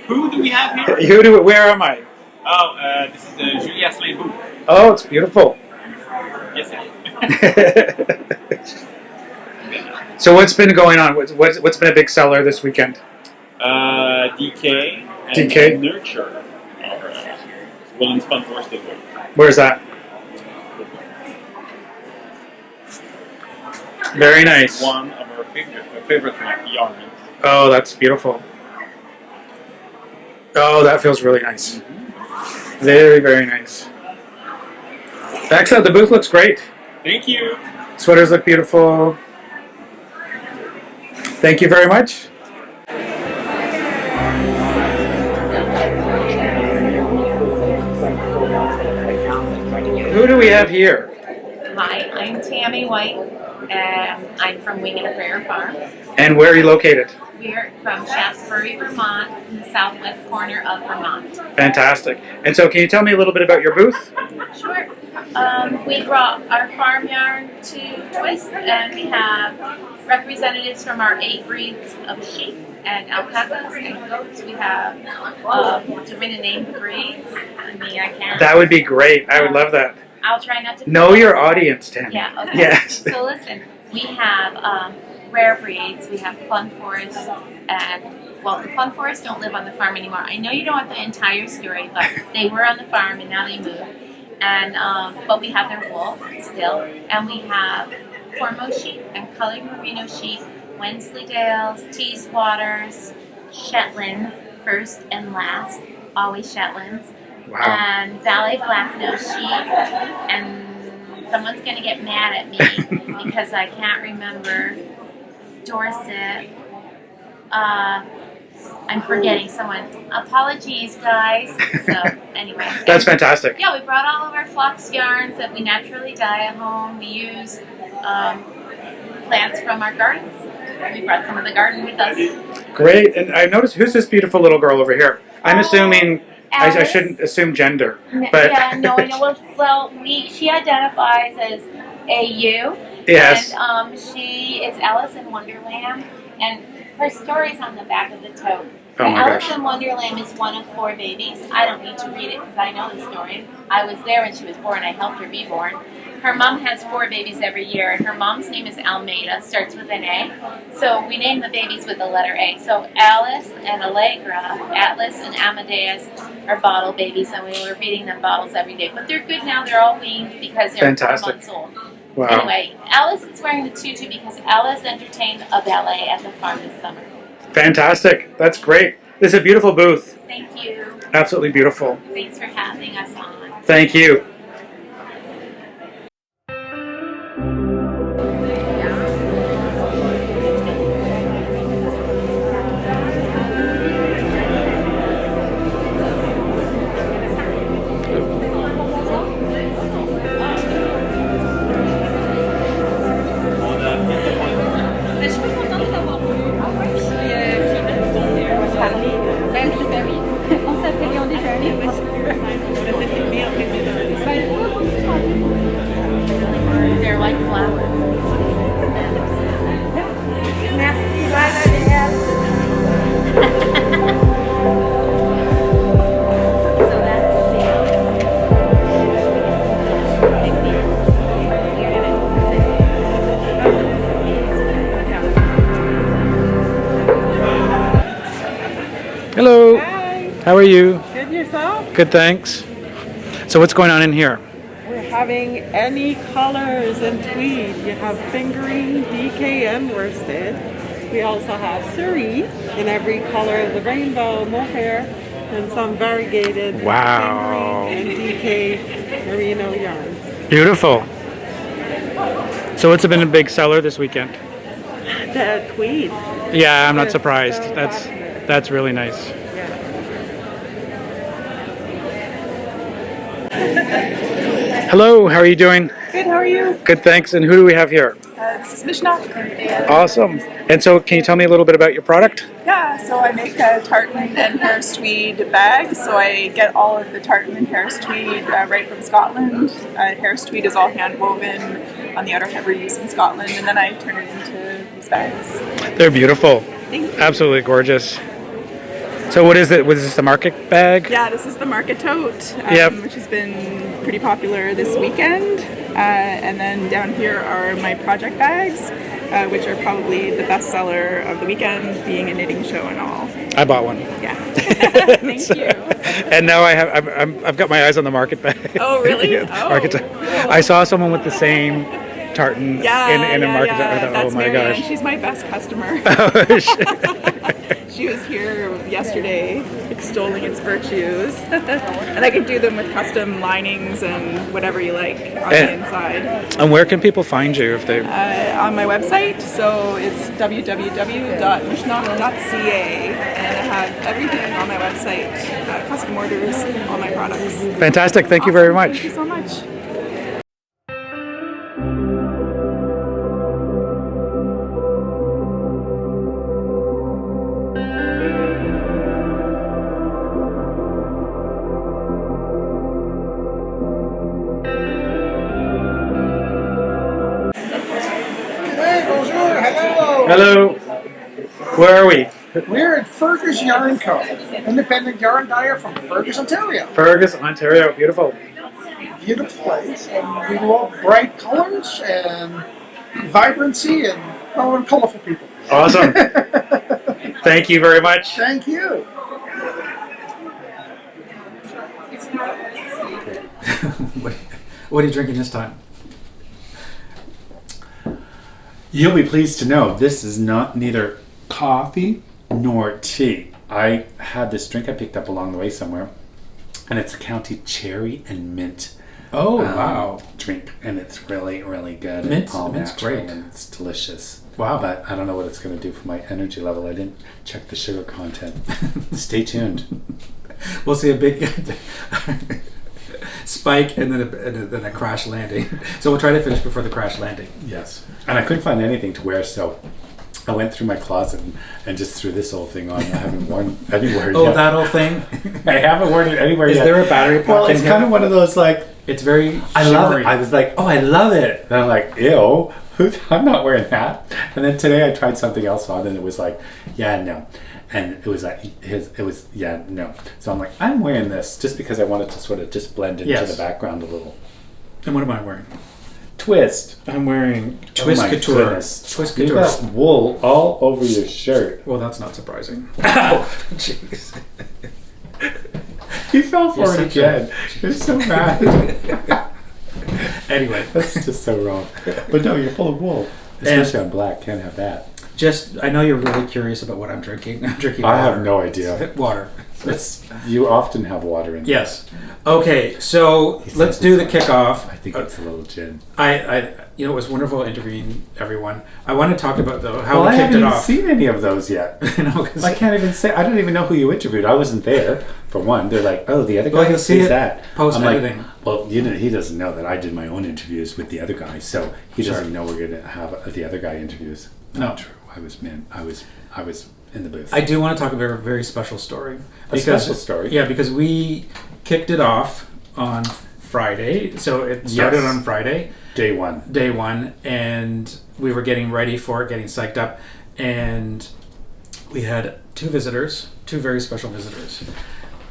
Who do we have here? Where am I? Oh, this is Julie Asselin booth. Oh, it's beautiful. Yes, it So what's been going on? What's been a big seller this weekend? DK and DK? Nurture. William Spun worsted work. Where's that? Very nice. One of our favorite yarns. Oh, that's beautiful. Oh, that feels really nice. Very, very nice. Excellent. The booth looks great. Thank you. Sweaters look beautiful. Thank you very much. Who do we have here? Hi, I'm Tammy White, and I'm from Wing and a Prayer Farm. And where are you located? We're from Shaftesbury, Vermont, in the southwest corner of Vermont. Fantastic. And so can you tell me a little bit about your booth? Sure. We brought our farm yarn to Twist, and we have representatives from our 8 breeds of sheep and alpacas and goats. We have, to really name the breeds. I mean, I can't. That would be great. I would love that. I'll try not to. Know your audience, Tammy. Yeah, okay. Yes. So listen, we have rare breeds. We have Plum Forest, and well, the Plum Forest don't live on the farm anymore. I know you don't want the entire story, but they were on the farm and now they moved. And but we have their wool still, and we have Cormo sheep and colored merino sheep, Wensleydales, Teeswaters, Shetlands, first and last, always Shetlands. Wow. And Valley Blacknose sheep, and someone's going to get mad at me because I can't remember Dorset. I'm forgetting someone. Apologies, guys. So, anyway. That's fantastic. Yeah, we brought all of our flux yarns that we naturally dye at home. We use plants from our gardens. We brought some of the garden with us. Great. And I noticed, who's this beautiful little girl over here? I'm assuming, I shouldn't assume gender. But Yeah, no, I know. Well, she identifies as AU. Yes. And she is Alice in Wonderland. And her story's on the back of the tote. Oh my Alice gosh. in Wonderland is one of 4 babies. I don't need to read it because I know the story. I was there when she was born. I helped her be born. Her mom has 4 babies every year, and her mom's name is Almeida, starts with an A. So we name the babies with the letter A. So Alice and Allegra, Atlas and Amadeus are bottle babies, and we were feeding them bottles every day. But they're good now. They're all weaned because they're Fantastic. 4 months old. Wow. Anyway, Alice is wearing the tutu because Alice entertained a ballet at the farm this summer. Fantastic. That's great. This is a beautiful booth. Thank you. Absolutely beautiful. Thanks for having us on. Thank you. They're like flowers. Hello. Hi. How are you? Good yourself? Good, thanks. So what's going on in here? We're having any colors in tweed. You have fingering, DK, and worsted. We also have cerise in every color of the rainbow, mohair, and some variegated Wow. fingering and DK merino yarns. Beautiful. So what's been a big seller this weekend? The tweed. Yeah, I'm not It's surprised. so That's really nice. Hello, how are you doing? Good, how are you? Good, thanks. And who do we have here? This is Misneach. Awesome. And so can you tell me a little bit about your product? Yeah, so I make a tartan and Harris tweed bags. So I get all of the tartan and Harris tweed right from Scotland. Harris tweed is all hand woven on the outer hebrides in Scotland, and then I turn it into kids' bags. They're beautiful. Thank you. Absolutely gorgeous. So what is it? Was this the market bag? Yeah, this is the market tote, Yep. which has been pretty popular this weekend. And then down here are my project bags, which are probably the best seller of the weekend, being a knitting show and all. I bought one. Yeah. Thank you. And now I've got my eyes on the market bag. Oh, really? Yeah, Oh, market cool. I saw someone with the same tartan in a market. I thought, That's oh my Marianne. gosh. She's my best customer. Oh, shit. She was here yesterday extolling its virtues. And I can do them with custom linings and whatever you like on the inside. And where can people find you if they? On my website, so it's www.misneach.ca, and I have everything on my website, custom orders, all my products. Fantastic. Thank you very much. Thank you so much. Hello. Where are we? We're at Fergus Yarn Co., independent yarn dyer from Fergus, Ontario. Fergus, Ontario. Beautiful. Beautiful place. And we love bright colors and vibrancy and colorful people. Awesome. Thank you very much. Thank you. What are you drinking this time? You'll be pleased to know this is neither coffee nor tea. I had this drink I picked up along the way somewhere, and it's a County Cherry and Mint. Oh, wow. Drink, and it's really, really good. Mint's all natural, great. and it's delicious. Wow. But I don't know what it's going to do for my energy level. I didn't check the sugar content. Stay tuned. We'll see a big spike and then a crash landing. So we'll try to finish before the crash landing. Yes. And I couldn't find anything to wear, so I went through my closet and just threw this whole thing on. I haven't worn anywhere yet. Oh, that whole thing? I haven't worn it anywhere yet. Is there a battery pack? Well, it's kind of one of those, like... It's very I love shimmery. it. I was like, oh, I love it. And I'm like, ew, I'm not wearing that. And then today I tried something else on, and it was like, yeah, no. And it was like, yeah, no. So I'm like, I'm wearing this just because I wanted to sort of just blend into the background a little. And what am I wearing? Twist. I'm wearing Twist Couture. Goodness. Twist You've Couture. got wool all over your shirt. Well, that's not surprising. Ow! Jeez. You fell for it again. You're so mad. Anyway. That's just so wrong. But no, you're full of wool. Especially on black. Can't have that. I know you're really curious about what I'm drinking. I'm drinking water. I have no idea. Water. You often have water in there. Yes. Okay, so let's do the kickoff. I think it's a little gin. It was wonderful interviewing everyone. I want to talk about how I we kicked haven't it even off. seen any of those yet. I can't even say. I don't even know who you interviewed. I wasn't there. For one, they're like, "Oh, the other guy you'll see sees it that." post-editing. Like, well, he doesn't know that I did my own interviews with the other guy, so he doesn't know we're going to have the other guy interviews. No. Not true. I was in the booth. I do want to talk about a very special story. A special story? Yeah, because we kicked it off on Friday. So it started on Friday. Day one, and we were getting ready for it, getting psyched up, and we had two very special visitors.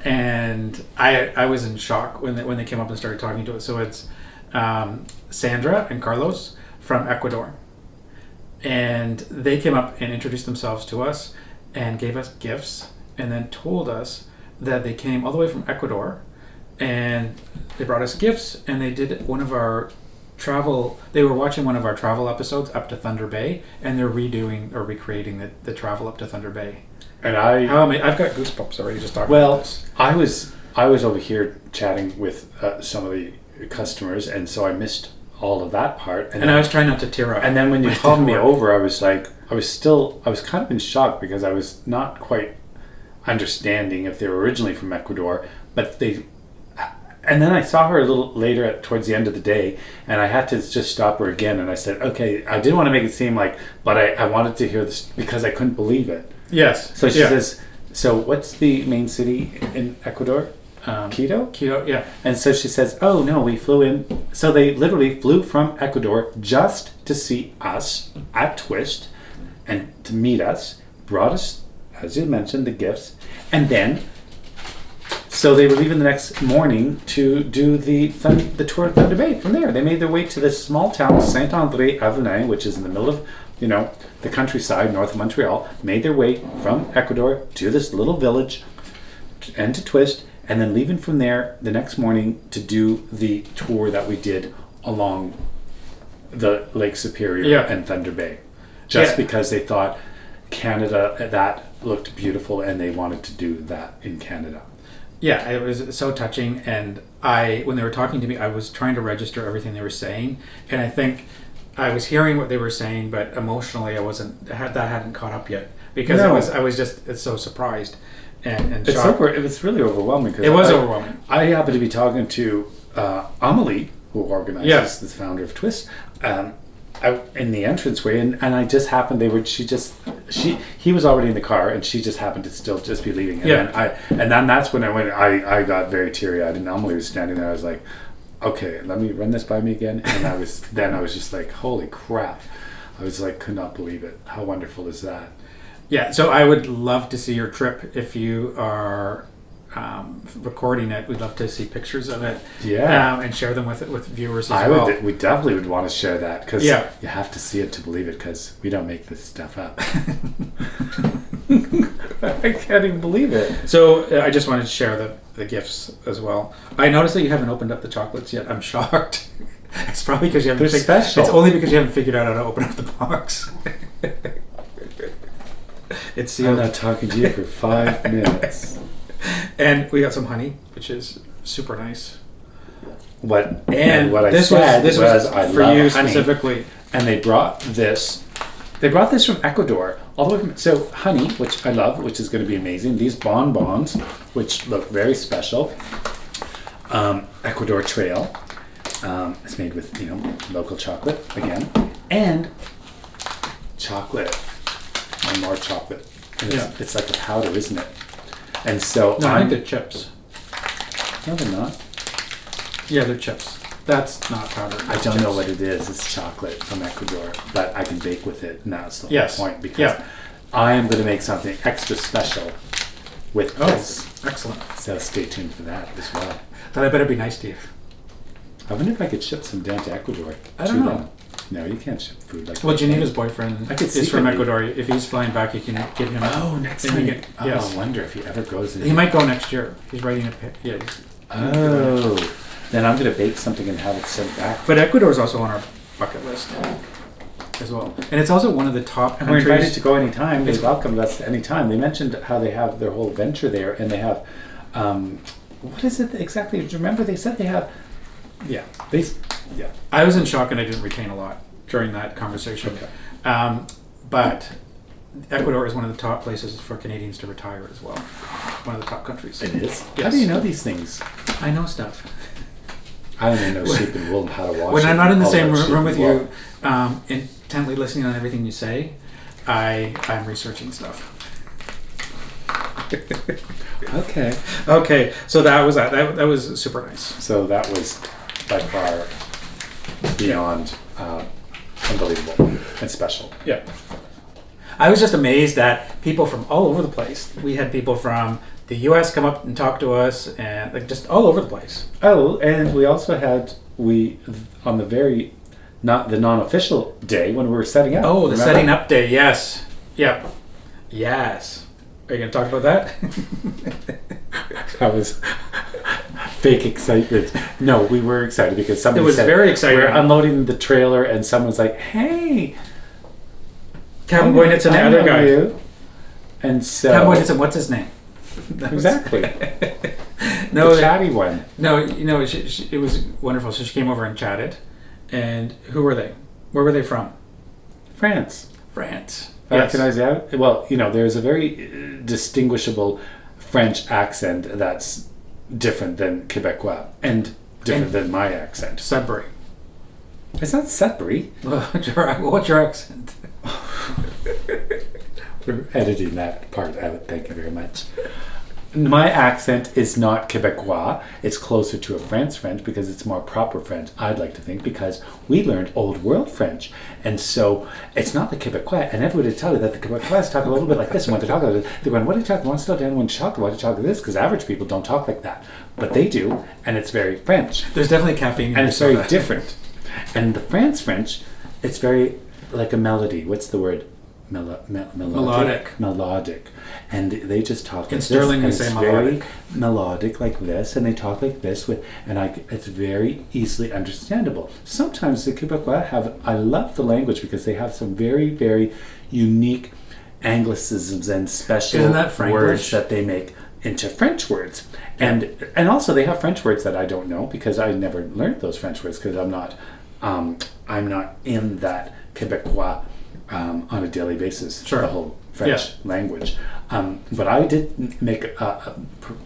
And I was in shock when they came up and started talking to us. So it's Sandra and Carlos from Ecuador. And they came up and introduced themselves to us and gave us gifts and then told us that they came all the way from Ecuador and they brought us gifts and they did they were watching one of our travel episodes up to Thunder Bay and they're redoing or recreating the travel up to Thunder Bay. And I've got goosebumps already just talking about this. I was over here chatting with some of the customers, and so I missed all of that part. And I was trying not to tear up. And then when you called me over, I was like, I was kind of in shock because I was not quite understanding if they were originally from Ecuador, but and then I saw her a little later towards the end of the day, and I had to just stop her again, and I said, okay, I didn't want to make it seem like, but I wanted to hear this because I couldn't believe it. Yes. So she says, so what's the main city in Ecuador? Quito? Quito, yeah. And so she says, oh no, we flew in. So they literally flew from Ecuador just to see us at Twist. and to meet us, brought us, as you mentioned, the gifts, and then so they were leaving the next morning to do the tour of Thunder Bay. From there, they made their way to this small town, Saint-André-Avelin, which is in the middle of, the countryside north of Montreal. Made their way from Ecuador to this little village and to Twist, and then leaving from there the next morning to do the tour that we did along the Lake Superior and Thunder Bay. Just because they thought Canada, that looked beautiful, and they wanted to do that in Canada. Yeah, it was so touching, and when they were talking to me, I was trying to register everything they were saying, and I think I was hearing what they were saying, but emotionally that hadn't caught up yet, because I was just so surprised and shocked. It was really overwhelming. It was overwhelming. I happened to be talking to Amelie, who organizes the founder of Twist, out in the entranceway, and I just happened he was already in the car, and she just happened to still just be leaving, and then that's when I got very teary-eyed, and Amelie was standing there. I was like, okay, let me run this by me again, and I was just like, holy crap. I was like, could not believe it. How wonderful is that? Yeah, so I would love to see your trip. If you are recording it, we'd love to see pictures of it. Yeah, and share them with viewers as well. We definitely would want to share that, because you have to see it to believe it, because we don't make this stuff up. I can't even believe it. So I just wanted to share the gifts as well. I noticed that you haven't opened up the chocolates yet. I'm shocked. It's probably because you haven't. They're special. It's only because you haven't figured out how to open up the box. It's sealed. I'm not talking to you for 5 minutes. And we got some honey, which is super nice. What I said was I for love you honey. Specifically. And they brought this from Ecuador, all the way from, so honey, which I love, which is going to be amazing. These bonbons, which look very special. Ecuador Trail. It's made with, local chocolate again. And chocolate. And more chocolate. And it's like a powder, isn't it? And so I think they're chips. No, they're not. Yeah, they're chips. That's not powder. I don't know what it is. It's chocolate from Ecuador, but I can bake with it, and that's the whole point, because I am going to make something extra special with this. Excellent. So stay tuned for that as well. That I better be nice to you. I wonder if I could ship some down to Ecuador. I don't know. No, you can't ship food like that. Well, Geneva's boyfriend is from Ecuador. If he's flying back, you can give him next time. I wonder if he ever goes. He might go next year. He's writing then I'm going to bake something and have it sent back. But Ecuador is also on our bucket list as well. And it's also one of the top and countries. We're invited to go anytime. They welcome us anytime. They mentioned how they have their whole venture there, and they have, what is it exactly? Do you remember they said they have, I was in shock and I didn't retain a lot during that conversation. Okay. But Ecuador is one of the top places for Canadians to retire as well. One of the top countries. It is? Yes. How do you know these things? I know stuff. I only know sheep and wool and how to wash When it. I'm not in the same room with you, intently listening on everything you say, I'm researching stuff. Okay. So that was that. That was super nice. So that was by far beyond unbelievable and special. Yeah. I was just amazed at people from all over the place. We had people from the U.S. come up and talk to us, and like just all over the place. Oh, and we also had on the non-official day when we were setting up. Oh, the setting up day. Yes. Yep. Yes. Are you going to talk about that? That was fake excitement. No, we were excited because somebody It was said, very exciting. We're unloading the trailer, and someone's like, "Hey, CABINBOYKNITs and the other guy." You. And so CABINBOYKNITs and what's his name? Exactly. No, the chatty one. No, it was wonderful. So she came over and chatted. And who were they? Where were they from? France. Yes. Recognize that? Well, there's a very distinguishable French accent that's different than Quebecois and different than my accent. Sudbury. It's not Sudbury. What's your accent? We're editing that part out. Thank you very much. my accent is not Quebecois. It's closer to a French because it's more proper French, I'd like to think, because we learned Old World French. And so it's not the Quebecois. And everybody will tell you that the Quebecois talk a little bit like this. And when they talk like this, they're going, what are you talking? One slow down, one shock, why do you talk like this? Because average people don't talk like that. But they do, and it's very French. There's definitely caffeine in and it's very soda. different. And the French, it's very like a melody. What's the word? Melodic. Melodic. And they just talk In like Sterling this. we And say it's melodic. very melodic like this, and they talk like this it's very easily understandable. Sometimes the Quebecois I love the language because they have some very, very unique anglicisms and special Isn't that Franglish? words that they make into French words. And also they have French words that I don't know because I never learned those French words because I'm not in that Quebecois on a daily basis. Sure. The whole French language. But I did make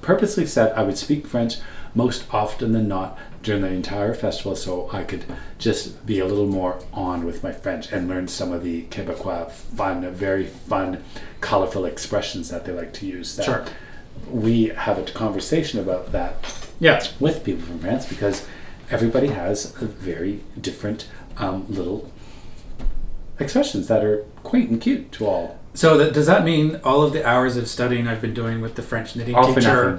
purposely said I would speak French most often than not during the entire festival, so I could just be a little more on with my French and learn some of the Quebecois very fun, colorful expressions that they like to use. Sure. We have a conversation about that with people from France because everybody has a very different little expressions that are quaint and cute to all. So does that mean all of the hours of studying I've been doing with the French knitting All for teacher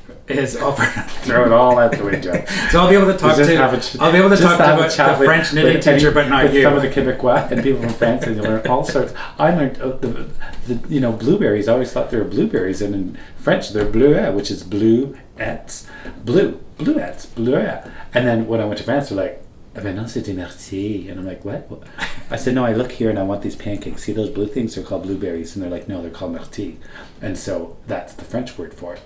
nothing. is all for nothing? Throw it all out the window. So I'll be able to talk to the French knitting teacher, but not you. Some of the Quebecois and people from France, and you learn all sorts. I learned the blueberries. I always thought they were blueberries, and in French they're bleuets, which is bluettes, bleuets. And then when I went to France, they're like, "Eh ben non, c'est des myrtilles," and I'm like, "What?" I said, "No, I look here and I want these pancakes. See those blue things? They're called blueberries." And they're like, "No, they're called myrtilles." And so that's the French word for it.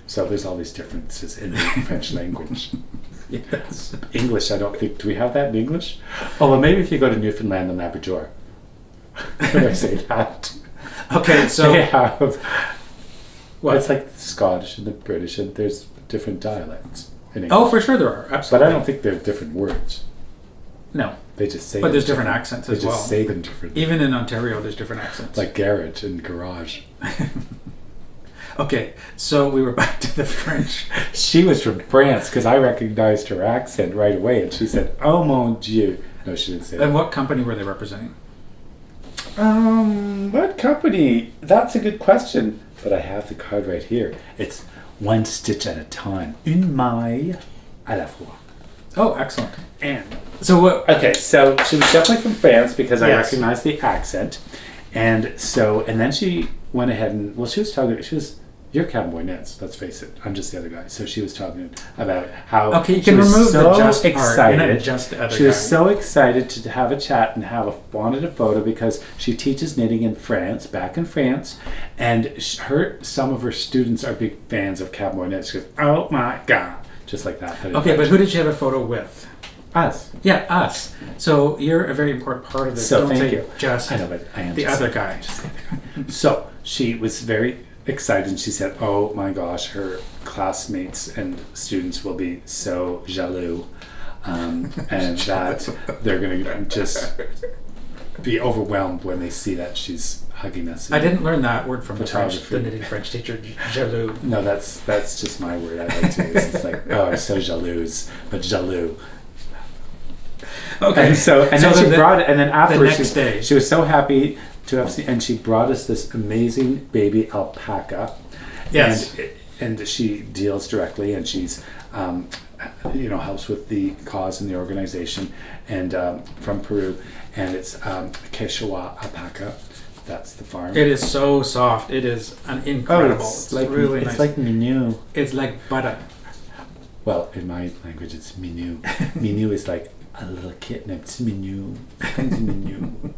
So there's all these differences in the French language. Yes. English, I don't think. Do we have that in English? Oh, well, maybe if you go to Newfoundland and Labrador. When I say that. Okay, so they have. Well, it's like the Scottish and the British, and there's different dialects in English. Oh, for sure there are. Absolutely. But I don't think they're different words. No. They just say. But there's different accents as well. They just say them differently. Even in Ontario, there's different accents. Like garage and garage. Okay, so we were back to the French. She was from France because I recognized her accent right away, and she said, "Oh mon Dieu." No, she didn't say that. And what company were they representing? What company? That's a good question. But I have the card right here. It's one stitch at a time. Une maille à la fois. Oh, excellent. And so what? Okay, so she was definitely from France because I Yes. recognized the accent, and then she went ahead and she was your CABINBOYKNITs. Let's face it, I'm just the other guy. So she was talking about how you can remove the just part and just the other She was guy. so excited to have a chat and wanted a photo because she teaches knitting in France, back in France, and some of her students are big fans of CABINBOYKNITs. She goes, "Oh my god," just like that. Okay, but who did she have a photo with? Us. Yeah, us. So you're a very important part of this. So Don't thank say you. Just I know, but I am the just other saying. guy. So she was very excited, and she said, "Oh my gosh, her classmates and students will be so jaloux, and that they're going to just be overwhelmed when they see that she's hugging us." I didn't learn that word from Photography. the knitting French teacher, jaloux. No, that's just my word. I like to use. It's like, "Oh, I'm so jalouse," but jaloux. Okay. And then she brought it, and then afterwards, next day. she was so happy to have seen, and she brought us this amazing baby alpaca. Yes. And she deals directly, and she's, helps with the cause and the organization, and from Peru, and it's Quechua alpaca. That's the farm. It is so soft. It is incredible. It's really nice. It's like mignon. It's like butter. Well, in my language, it's mignon. Mignon is like a little kitten. It's mignon. It's mignon.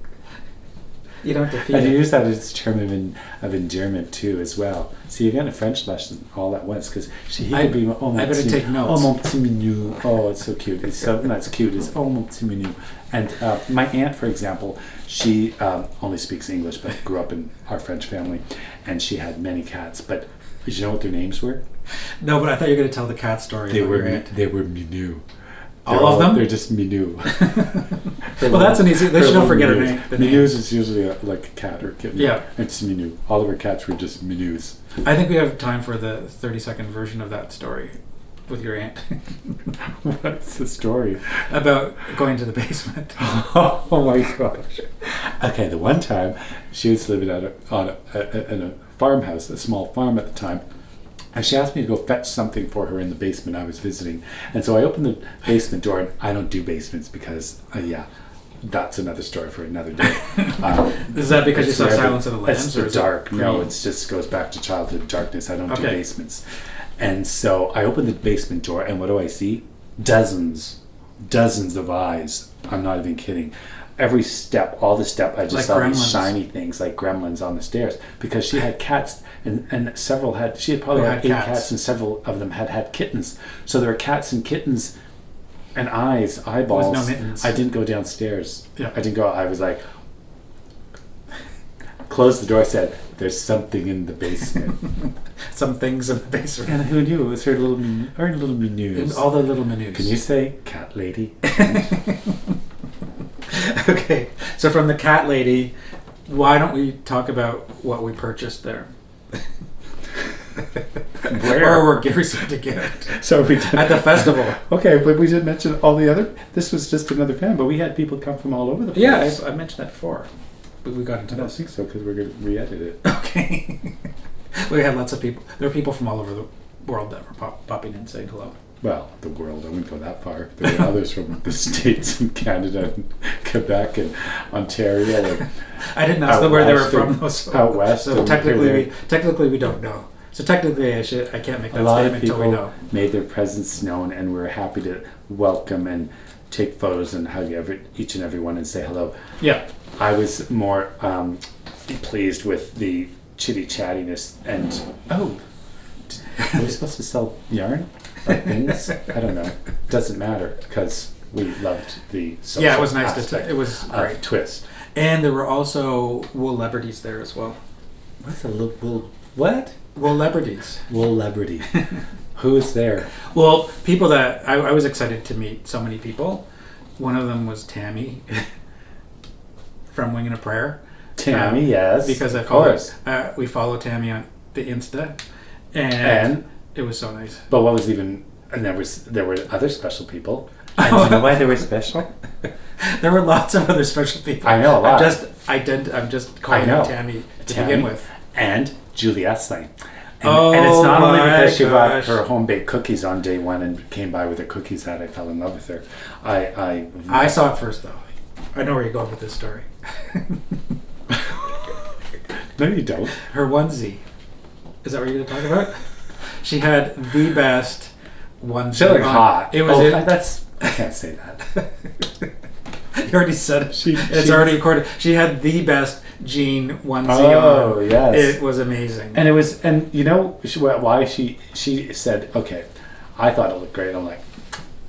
You don't have to feed And it. you use that as a term of endearment too, as well. So you're getting a French lesson all at once because he could be. Oh, I better take notes. Oh, mon petit mignon. Oh, it's so cute. It's something that's cute. It's oh, mon petit mignon. And my aunt, for example, she only speaks English, but grew up in our French family, and she had many cats. But did you know what their names were? No, but I thought you were going to tell the cat story. They about were your aunt. they were Minou. All of them? They're just Minou. Well, that's an easy. They should don't forget her name. Minous is usually like a cat or a kitten. Yeah. It's Minou. All of our cats were just Minous. I think we have time for the 30-second version of that story with your aunt. What's the story? About going to the basement. Oh my gosh. Okay, the one time she was living in a farmhouse, a small farm at the time, and she asked me to go fetch something for her in the basement I was visiting. And so I opened the basement door, and I don't do basements because, that's another story for another day. Is that because you saw Silence of the Lambs? It's the dark. No, it just goes back to childhood darkness. I don't do basements. And so I opened the basement door, and what do I see? Dozens of eyes. I'm not even kidding. Every step, all the step, I just like saw gremlins. these shiny things like gremlins on the stairs, because she had cats, and several had. She had probably had 8 cats, and several of them had kittens. So there were cats and kittens, and eyeballs. With no mittens. I didn't go downstairs. Yeah. I didn't go. I was like, closed the door. Said, "There's something in the basement." Some things in the basement. And who knew? It was her little Minous. All the little Minous. Can you say cat lady? Okay, so from the cat lady, why don't we talk about what we purchased there? Where? Or we're received a gift. So we did. At the festival. Okay, but we didn't mention all the other. This was just another fan, but we had people come from all over the place. Yeah, I mentioned that before. But we got into I don't this. think so, because we're going to re-edit it. Okay. We had lots of people. There were people from all over the world that were popping in saying hello. Well, the world, I wouldn't go that far. There were others from the States and Canada and Quebec and Ontario. And I didn't ask them where they were from. Out west. So technically we don't know. So technically I can't make that statement until we know. A lot of people made their presence known, and we're happy to welcome and take photos and hug each and every one and say hello. Yeah. I was more pleased with the chitty chattiness and are we supposed to sell yarn or things? I don't know. Doesn't matter, because we loved the social it was nice aspect. It was great twist. And there were also wool celebrities there as well. What's a wool? What? Wool celebrities. Wool celebrity. Who is there? Well, people that I was excited to meet. So many people. One of them was Tammy from Winging a Prayer. Tammy, yes, because of course. We follow Tammy on the Insta, and it was so nice. But what was even? And there were other special people. And you know why they were special? There were lots of other special people. I know a lot. I'm just calling her Tammy to begin with. And Julie Asselin. And it's not only because she brought her home baked cookies on day one and came by with her cookies that I fell in love with her. I saw it first though. I know where you're going with this story. No, you don't. Her onesie. Is that what you're going to talk about? She had the best onesie. She looked hot. It was. I can't say that. You already said it. It's already recorded. She had the best jean onesie on. Oh, yes. It was amazing. And it was, and you know why she said, okay, I thought it looked great. I'm like,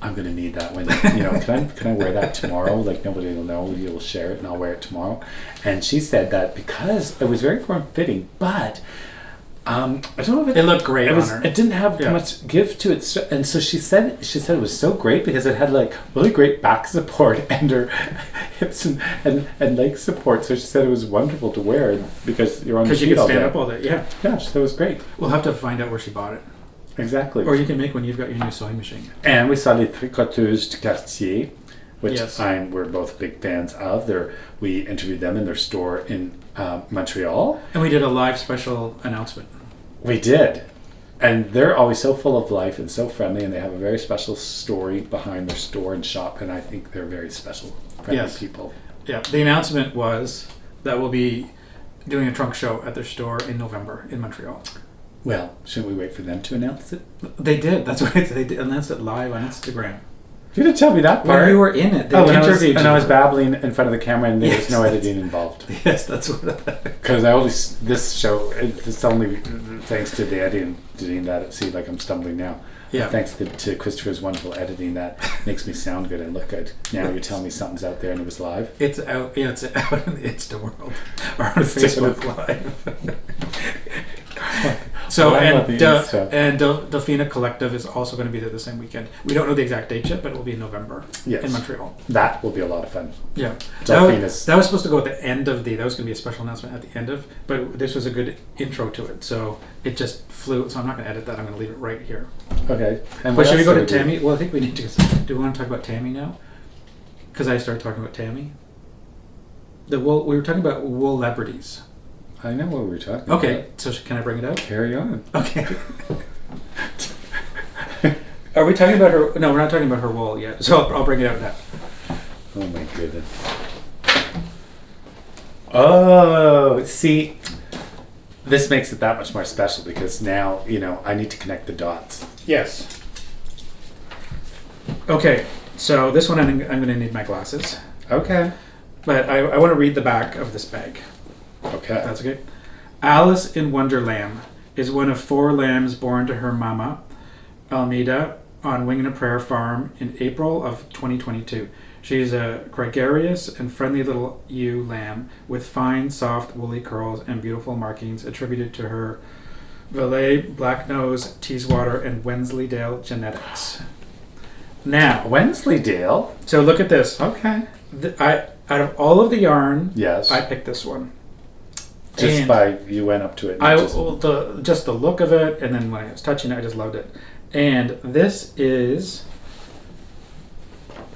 I'm gonna need that when can I wear that tomorrow? Like nobody will know. You'll share it, and I'll wear it tomorrow. And she said that because it was very form fitting, but I don't know if it looked great on her. It didn't have much give to it, and so she said it was so great because it had like really great back support and her hips and leg support. So she said it was wonderful to wear because you're on the sheet all day. Because you could stand up all day. Yeah, yeah, so it was great. We'll have to find out where she bought it. Exactly. Or you can make when you've got your new sewing machine. And we saw les Tricoteuses du Quartier, which yes. we're both big fans of. We interviewed them in their store in Montreal. And we did a live special announcement. We did. And they're always so full of life and so friendly, and they have a very special story behind their store and shop, and I think they're very special, friendly people. Yeah. The announcement was that we'll be doing a trunk show at their store in November in Montreal. Well, shouldn't we wait for them to announce it? They did. That's right. They announced it live on Instagram. You didn't tell me that part. When you were in it. They interviewed I was babbling in front of the camera, and there was no editing involved. Yes, that's what. Because this show, it's only thanks to the editing that it seems like I'm stumbling now. Yeah. Thanks to Christopher's wonderful editing that makes me sound good and look good. Now you're telling me something's out there and it was live. It's out. Yeah, it's out in the Insta world or on Facebook Live. So Well, I love and the Insta. Dolphina Collective is also going to be there the same weekend. We don't know the exact date yet, but it will be in November in Montreal. That will be a lot of fun. Yeah, Dolphinas. that was supposed to go at the end of that was going to be a special announcement at the end of, but this was a good intro to it, so it just flew. So I'm not going to edit that. I'm going to leave it right here. Okay. And But should we go to Tammy? Well, I think we need to. Do we want to talk about Tammy now? Because I started talking about Tammy. We were talking about wool celebrities. I know what we were talking about. Okay, so can I bring it out? Carry on. Okay. Are we talking about her? No, we're not talking about her wool yet. So I'll bring it out now. Oh my goodness. Oh, see, this makes it that much more special because now, I need to connect the dots. Yes. Okay, so this one I'm going to need my glasses. Okay. But I want to read the back of this bag. Okay. That's okay. Alice in Wonderland is one of 4 lambs born to her mama, Almeida, on Wing and a Prayer farm in April of 2022. She's a gregarious and friendly little ewe lamb with fine, soft, woolly curls and beautiful markings attributed to her Valais, Blacknose, Teeswater, and Wensleydale genetics. Now, Wensleydale? So look at this. Okay. Out of all of the yarn, yes, I picked this one. Just you went up to it. And just the look of it, and then when I was touching it, I just loved it. And this is.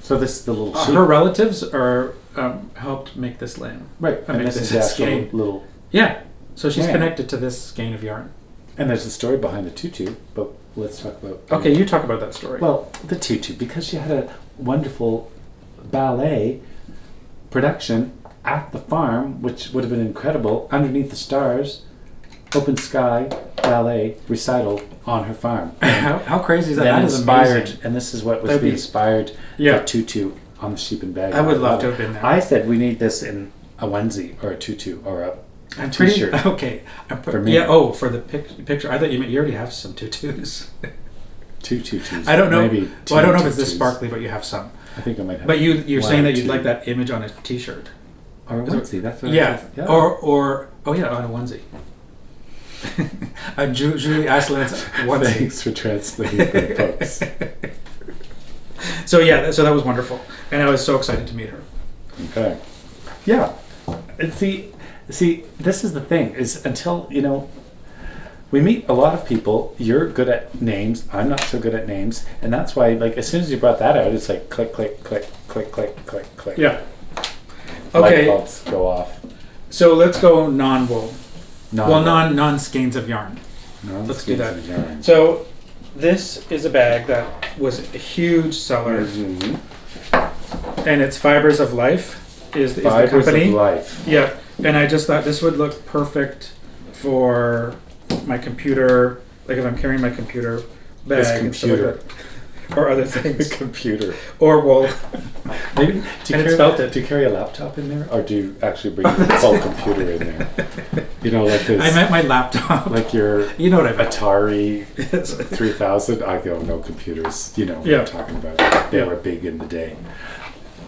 So this is the little sheep. Her relatives helped make this lamb. Right, and this is the actual little. Yeah, so she's lamb. connected to this skein of yarn. And there's a story behind the tutu, but let's talk about. Okay, you talk about that story. Well, the tutu, because she had a wonderful ballet production at the farm, which would have been incredible, underneath the stars, open sky, ballet recital on her farm. How crazy is that? That is inspired, amazing. and this is what was inspired the tutu on the sheep and bag. I would love to have been there. I said we need this in a onesie or a tutu or a t-shirt. Okay. For me. Yeah. Oh, for the picture. I thought you already have some tutus. 2 tutus. I don't know. Maybe I don't know if it's this sparkly, but you have some. I think I might have. But you're saying that you'd 2. like that image on a t-shirt. Or a onesie. That's what yeah. I said. Yeah. Or on a onesie. Julie Asselin's onesie. Thanks for translating for folks. So that was wonderful, and I was so excited to meet her. Okay. Yeah. And see, this is the thing, is until, we meet a lot of people. You're good at names. I'm not so good at names. And that's why, as soon as you brought that out, it's like click, click, click, click, click, click, click. Yeah. Okay. Light bulbs go off. So let's go non-wool. Non-wool. Non-skeins of yarn. Let's do that. Of yarn. So this is a bag that was a huge seller. Mm-hmm. And it's Fibres of Life is the company. Fibres of Life. Yeah. And I just thought this would look perfect for my computer, like if I'm carrying my computer bag and stuff like that. Or other things. Computer. Or wool. Maybe it's felted. Do you carry a laptop in there, or do you actually bring your full computer in there? Like this. I meant my laptop. Like your you know what I meant. Atari 3000. I go, no computers. You know what I'm talking about. They were big in the day.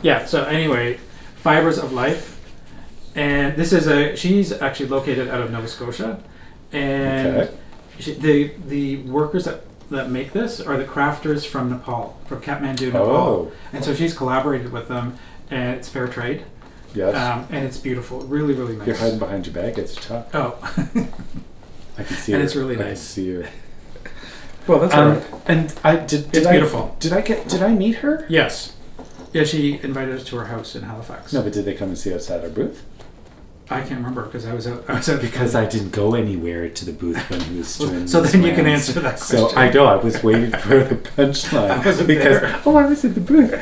Yeah, so anyway, Fibres of Life. And this is she's actually located out of Nova Scotia. And the workers that make this are the crafters from Nepal, from Kathmandu, Nepal. Oh. And so she's collaborated with them, and it's fair trade. Yes. And it's beautiful. Really, really nice. You're hiding behind your bag. It's tough. Oh. I can see and her. it's really nice. I can see her. Well, that's all right. And it's beautiful. Did I meet her? Yes. Yeah, she invited us to her house in Halifax. No, but did they come and see us at our booth? I can't remember because I was out. Because I didn't go anywhere to the booth when he was doing. So then you can answer that question. So I know I was waiting for the punchline. I wasn't because there. I was in the booth.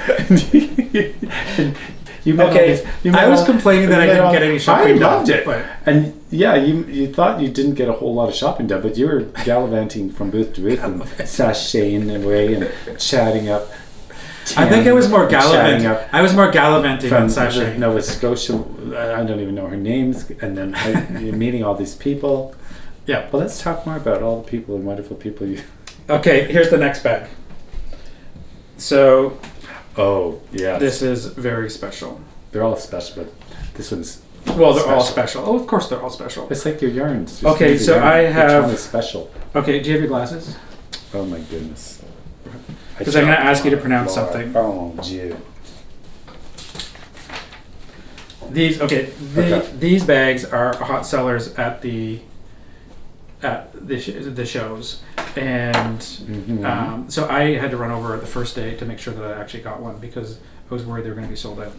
I was complaining that I didn't get any shopping done. I loved it. And yeah, you thought you didn't get a whole lot of shopping done, but you were gallivanting from booth to booth and sashaying away and chatting up. I think I was more gallivanting. I was more gallivanting than sashaying. Nova Scotia. I don't even know her names. And then you're meeting all these people. Yeah. Well, let's talk more about all the people and wonderful people you. Okay, here's the next bag. So. Oh, yeah. This is very special. They're all special, but this one's Well, they're all special. Oh, of course they're all special. It's like your yarns. Okay, so I have... Which one is special? Okay, do you have your glasses? Oh my goodness. Because I'm going to ask you to pronounce something. Oh, Dieu. These bags are hot sellers at the shows, and so I had to run over the first day to make sure that I actually got one because I was worried they were going to be sold out.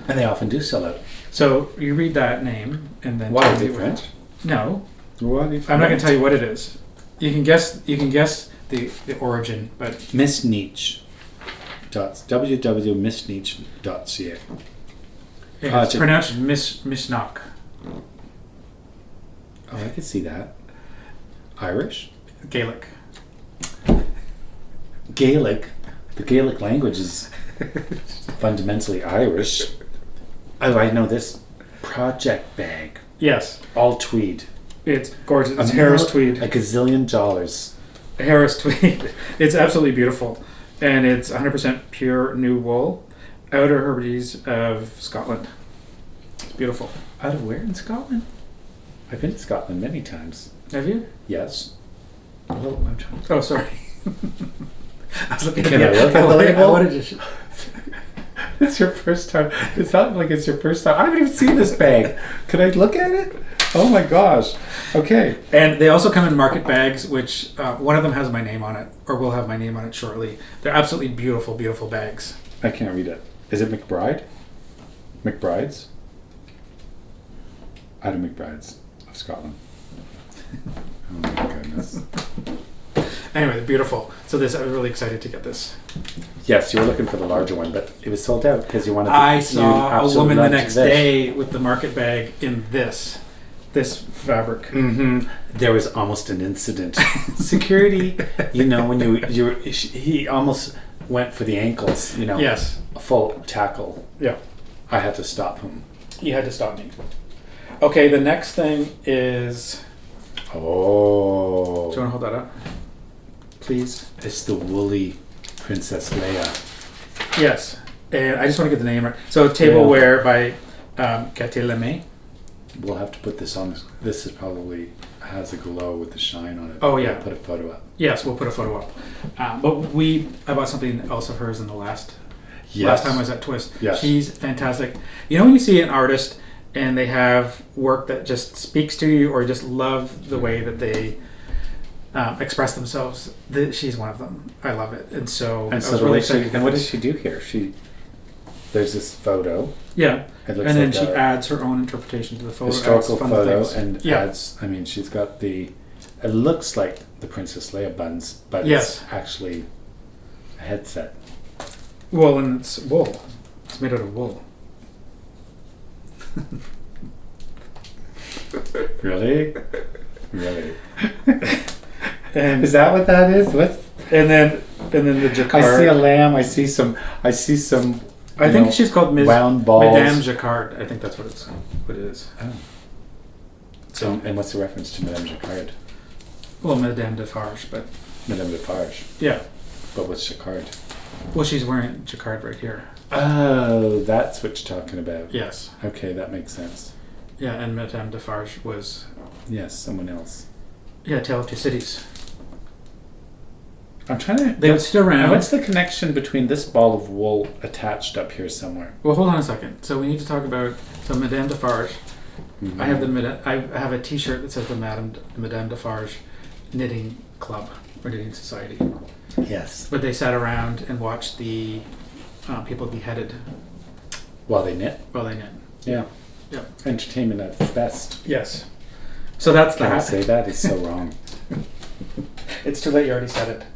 And they often do sell out. So you read that name and then why are they French? No, I'm not going to tell you what it is. You can guess the origin, but Misneach. www.misneach.ca. It's pronounced Misneach. Oh, I can see that. Irish? Gaelic. Gaelic? The Gaelic language is fundamentally Irish. Oh, I know this. Project bag. Yes. All tweed. It's gorgeous. It's Harris tweed. A gazillion dollars. Harris tweed. It's absolutely beautiful. And it's 100% pure new wool. Outer Hebrides of Scotland. It's beautiful. Out of where in Scotland? I've been to Scotland many times. Have you? Yes. Oh, sorry. I was looking Can I look at the label? I wanted to It's your first time. It's not like it's your first time. I haven't even seen this bag. Can I look at it? Oh my gosh. Okay. And they also come in market bags, which one of them has my name on it, or will have my name on it shortly. They're absolutely beautiful, beautiful bags. I can't read it. Is it McBride? McBride's? Out of McBride's of Scotland. Oh my goodness. Anyway, they're beautiful. So I was really excited to get this. Yes, you were looking for the larger one, but it was sold out because you wanted. I saw a woman the next day with the market bag in this fabric. Mm-hmm. There was almost an incident. Security, when he almost went for the ankles. Yes. A full tackle. Yeah. I had to stop him. You had to stop me. Okay, the next thing is. Oh. Do you want to hold that up? Please. It's the woolly Princess Leia. Yes. And I just want to get the name right. So tableware by Kalea the Luddite. We'll have to put this on. This is probably has a glow with the shine on it. Oh yeah. We'll put a photo up. Yes, we'll put a photo up. But I bought something else of hers in the last time I was at Twist. Yes. She's fantastic. When you see an artist and they have work that just speaks to you or just love the way that they express themselves, she's one of them. I love it. And so I was really excited. And what does she do here? There's this photo. Yeah. It looks and then like she adds her own interpretation to the photo. Historical photo and adds, she's got it looks like the Princess Leia buns, but it's actually a headset. Well, and it's wool. It's made out of wool. Really? And is that what that is? And then the jacquard. I see a lamb. I see some. I think she's called round balls. Madame Jacquard. I think that's what it is. Oh. So, and what's the reference to Madame Jacquard? Well, Madame Defarge, but Madame Defarge. Yeah. But what's Jacquard? Well, she's wearing jacquard right here. Oh, that's what you're talking about. Yes. Okay, that makes sense. Yeah, and Madame Defarge was. Yes, someone else. Yeah, Tale of Two Cities. I'm trying to. They would sit around. And what's the connection between this ball of wool attached up here somewhere? Well, hold on a second. So we need to talk about Madame Defarge. Mm-hmm. I have a T-shirt that says the Madame Defarge Knitting Club or Knitting Society. Yes. But they sat around and watched the people beheaded. While they knit. Yeah. Yeah. Entertainment at its best. Yes. So that's Can I say that? It's so wrong. It's too late. You already said it.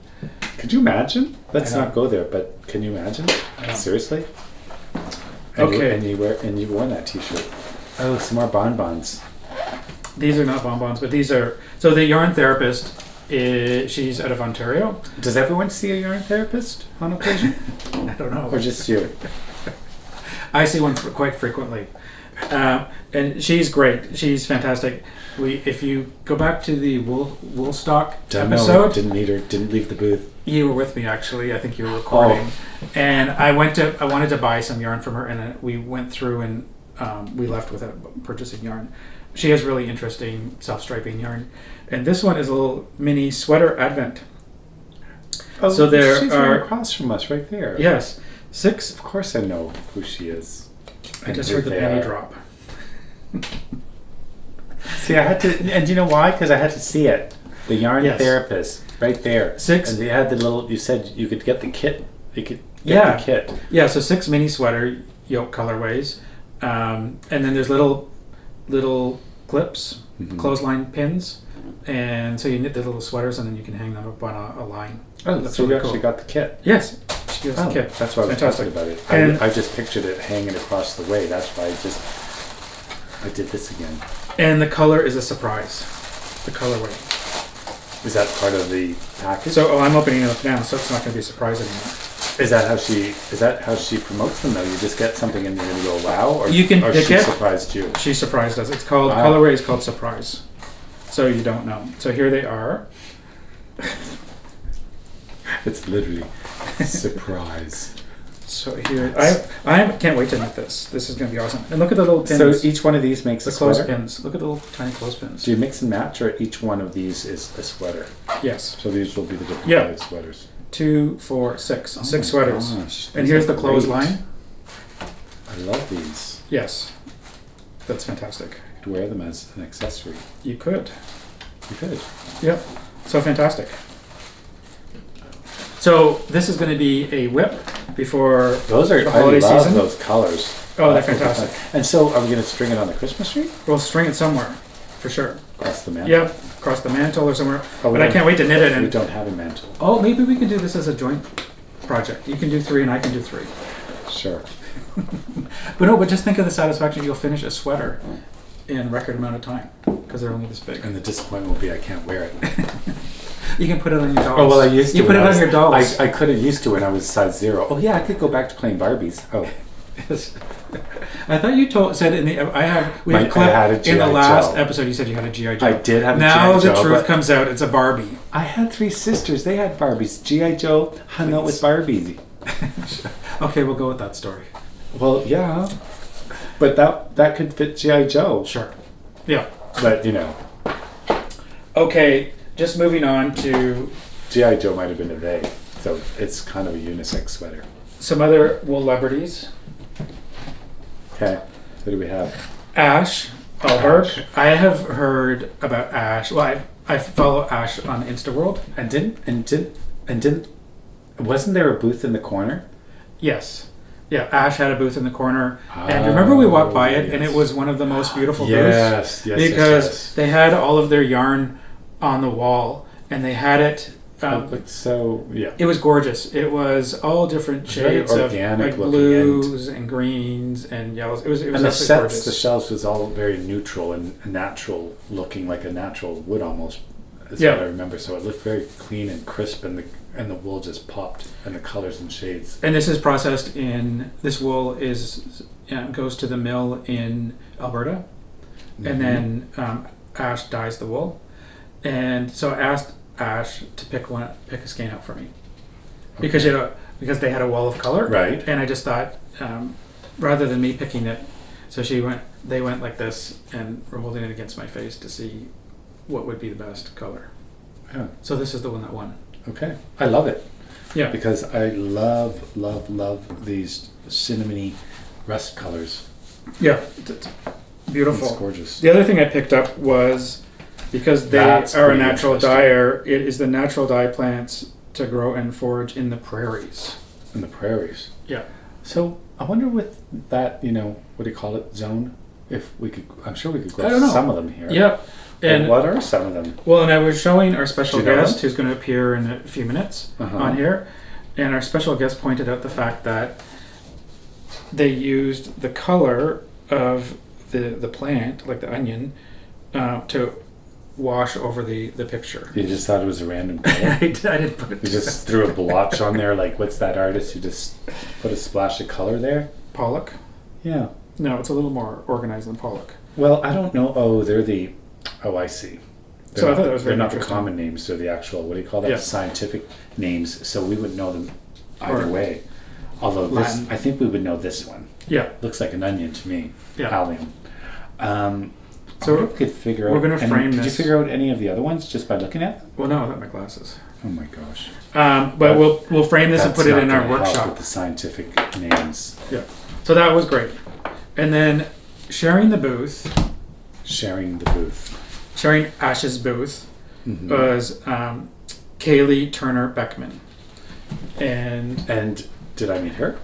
Could you imagine? Let's not go there. But can you imagine? Seriously? Okay. And you wore that T-shirt. Oh, some more bonbons. These are not bonbons, but these are. So the yarn therapist, she's out of Ontario. Does everyone see a yarn therapist on occasion? I don't know. Or just you? I see one quite frequently. And she's great. She's fantastic. If you go back to the Woolstock episode, didn't meet her. Didn't leave the booth. You were with me actually. I think you were recording. And I wanted to buy some yarn from her, and we went through and we left without purchasing yarn. She has really interesting self-striping yarn. And this one is a little mini sweater advent. Oh, so there she's are right across from us right there. Yes. 6. Of course I know who she is. I just heard the penny drop. See, I had to, and do you know why? Because I had to see it. The yarn therapist, right there. 6. And they had the little. You said you could get the kit. You could get the kit. Yeah. So 6 mini sweater yoke colorways, and then there's little clips, clothesline pins, and so you knit the little sweaters, and then you can hang them up on a line. Oh, that's so really you actually got the kit. Yes, she has the kit. That's why I was talking about it. I just pictured it hanging across the way. That's why I did this again. And the color is a surprise. The colorway. Is that part of the package? So I'm opening it up now, so it's not going to be a surprise anymore. Is that how she promotes them though? You just get something and you're going to go wow, or you can pick she it. Surprised you? She surprised us. It's called colorway is called surprise. So you don't know. So here they are. It's literally surprise. So here, I can't wait to knit this. This is going to be awesome. And look at the little pins. So each one of these makes the a sweater? clothespins. Look at the little tiny clothespins. Do you mix and match, or each one of these is a sweater? Yes. So these will be the different colored sweaters. 2, 4, 6. 6 sweaters. Gosh, and here's the clothesline. I love these. Yes. That's fantastic. You could wear them as an accessory. You could. You could. Yep. So fantastic. So this is going to be a whip before the holiday season. I love those colors. Oh, they're fantastic. And so are we going to string it on the Christmas tree? We'll string it somewhere, for sure. Across the mantle? Yep, across the mantle or somewhere. But I can't wait to knit it. We don't have a mantle. Oh, maybe we can do this as a joint project. You can do 3 and I can do 3. Sure. But just think of the satisfaction. You'll finish a sweater in a record amount of time because they're only this big. And the disappointment will be I can't wear it. You can put it on your dolls. Oh, well, I used to. You put it on your dolls. I could have used to when I was size 0. Oh, yeah, I could go back to playing Barbies. Oh. Yes. I thought you said in the we had clip in the last episode you said you had a G.I. Joe. I did have a G.I. Now Joe. the truth comes out, it's a Barbie. I had 3 sisters. They had Barbies. G.I. Joe hung out with Barbies. Okay, we'll go with that story. Well, yeah. But that could fit G.I. Joe. Sure. Yeah. But, you know. Okay, just moving on to... G.I. Joe might have been a they. So it's kind of a unisex sweater. Some other wool celebrities. Okay. Who do we have? Ash Alberg. I have heard about Ash. Well, I follow Ash on Instaworld. And didn't wasn't there a booth in the corner? Yes. Yeah, Ash had a booth in the corner. And remember we walked by it and it was one of the most beautiful booths. Because they had all of their yarn on the wall and they had it it was gorgeous. It was all different shades of like blues and greens and yellows. It was and the absolutely sets, gorgeous. the shelves was all very neutral and natural looking, like a natural wood almost. That's what I remember. So it looked very clean and crisp, and the wool just popped, and the colors and shades. And this is processed in. This wool goes to the mill in Alberta, and then Ash dyes the wool. And so I asked Ash to pick a skein out for me, because they had a wall of color, right? And I just thought rather than me picking it, so they went like this and were holding it against my face to see what would be the best color. Yeah. So this is the one that won. Okay, I love it. Yeah, because I love these cinnamony rust colors. Yeah, it's beautiful. It's gorgeous. The other thing I picked up was, because they are a natural dyer, it is the natural dye plants to grow and forage in the prairies. In the prairies? Yeah. So I wonder with that, what do you call it, zone? If we could, I'm sure we could grow some of them here. Yeah. And what are some of them? Well, and I was showing our special guest, who's going to appear in a few minutes on here, and our special guest pointed out the fact that they used the color of the plant, like the onion, to wash over the picture. You just thought it was a random color? I didn't put it. You just threw a blotch on there, like what's that artist who just put a splash of color there? Pollock? Yeah. No, it's a little more organized than Pollock. Well, I don't know. Oh, they're the... Oh, I see. So I thought that was very They're not the interesting. common names. They're the actual, what do you call that? Yeah. Scientific names. So we would know them either way. Although this, Latin. I think we would know this one. Yeah. Looks like an onion to me. Yeah. Allium. So we could figure we're out. gonna frame Did you this. figure out any of the other ones just by looking at them? Well, no, I got my glasses. Oh my gosh. But we'll frame this and That's put it not in our gonna help workshop. with the scientific names. Yeah. So that was great. And then sharing the booth. Sharing the booth. Sharing Ash's booth was Kaylee Turner Beckman. And did I meet her?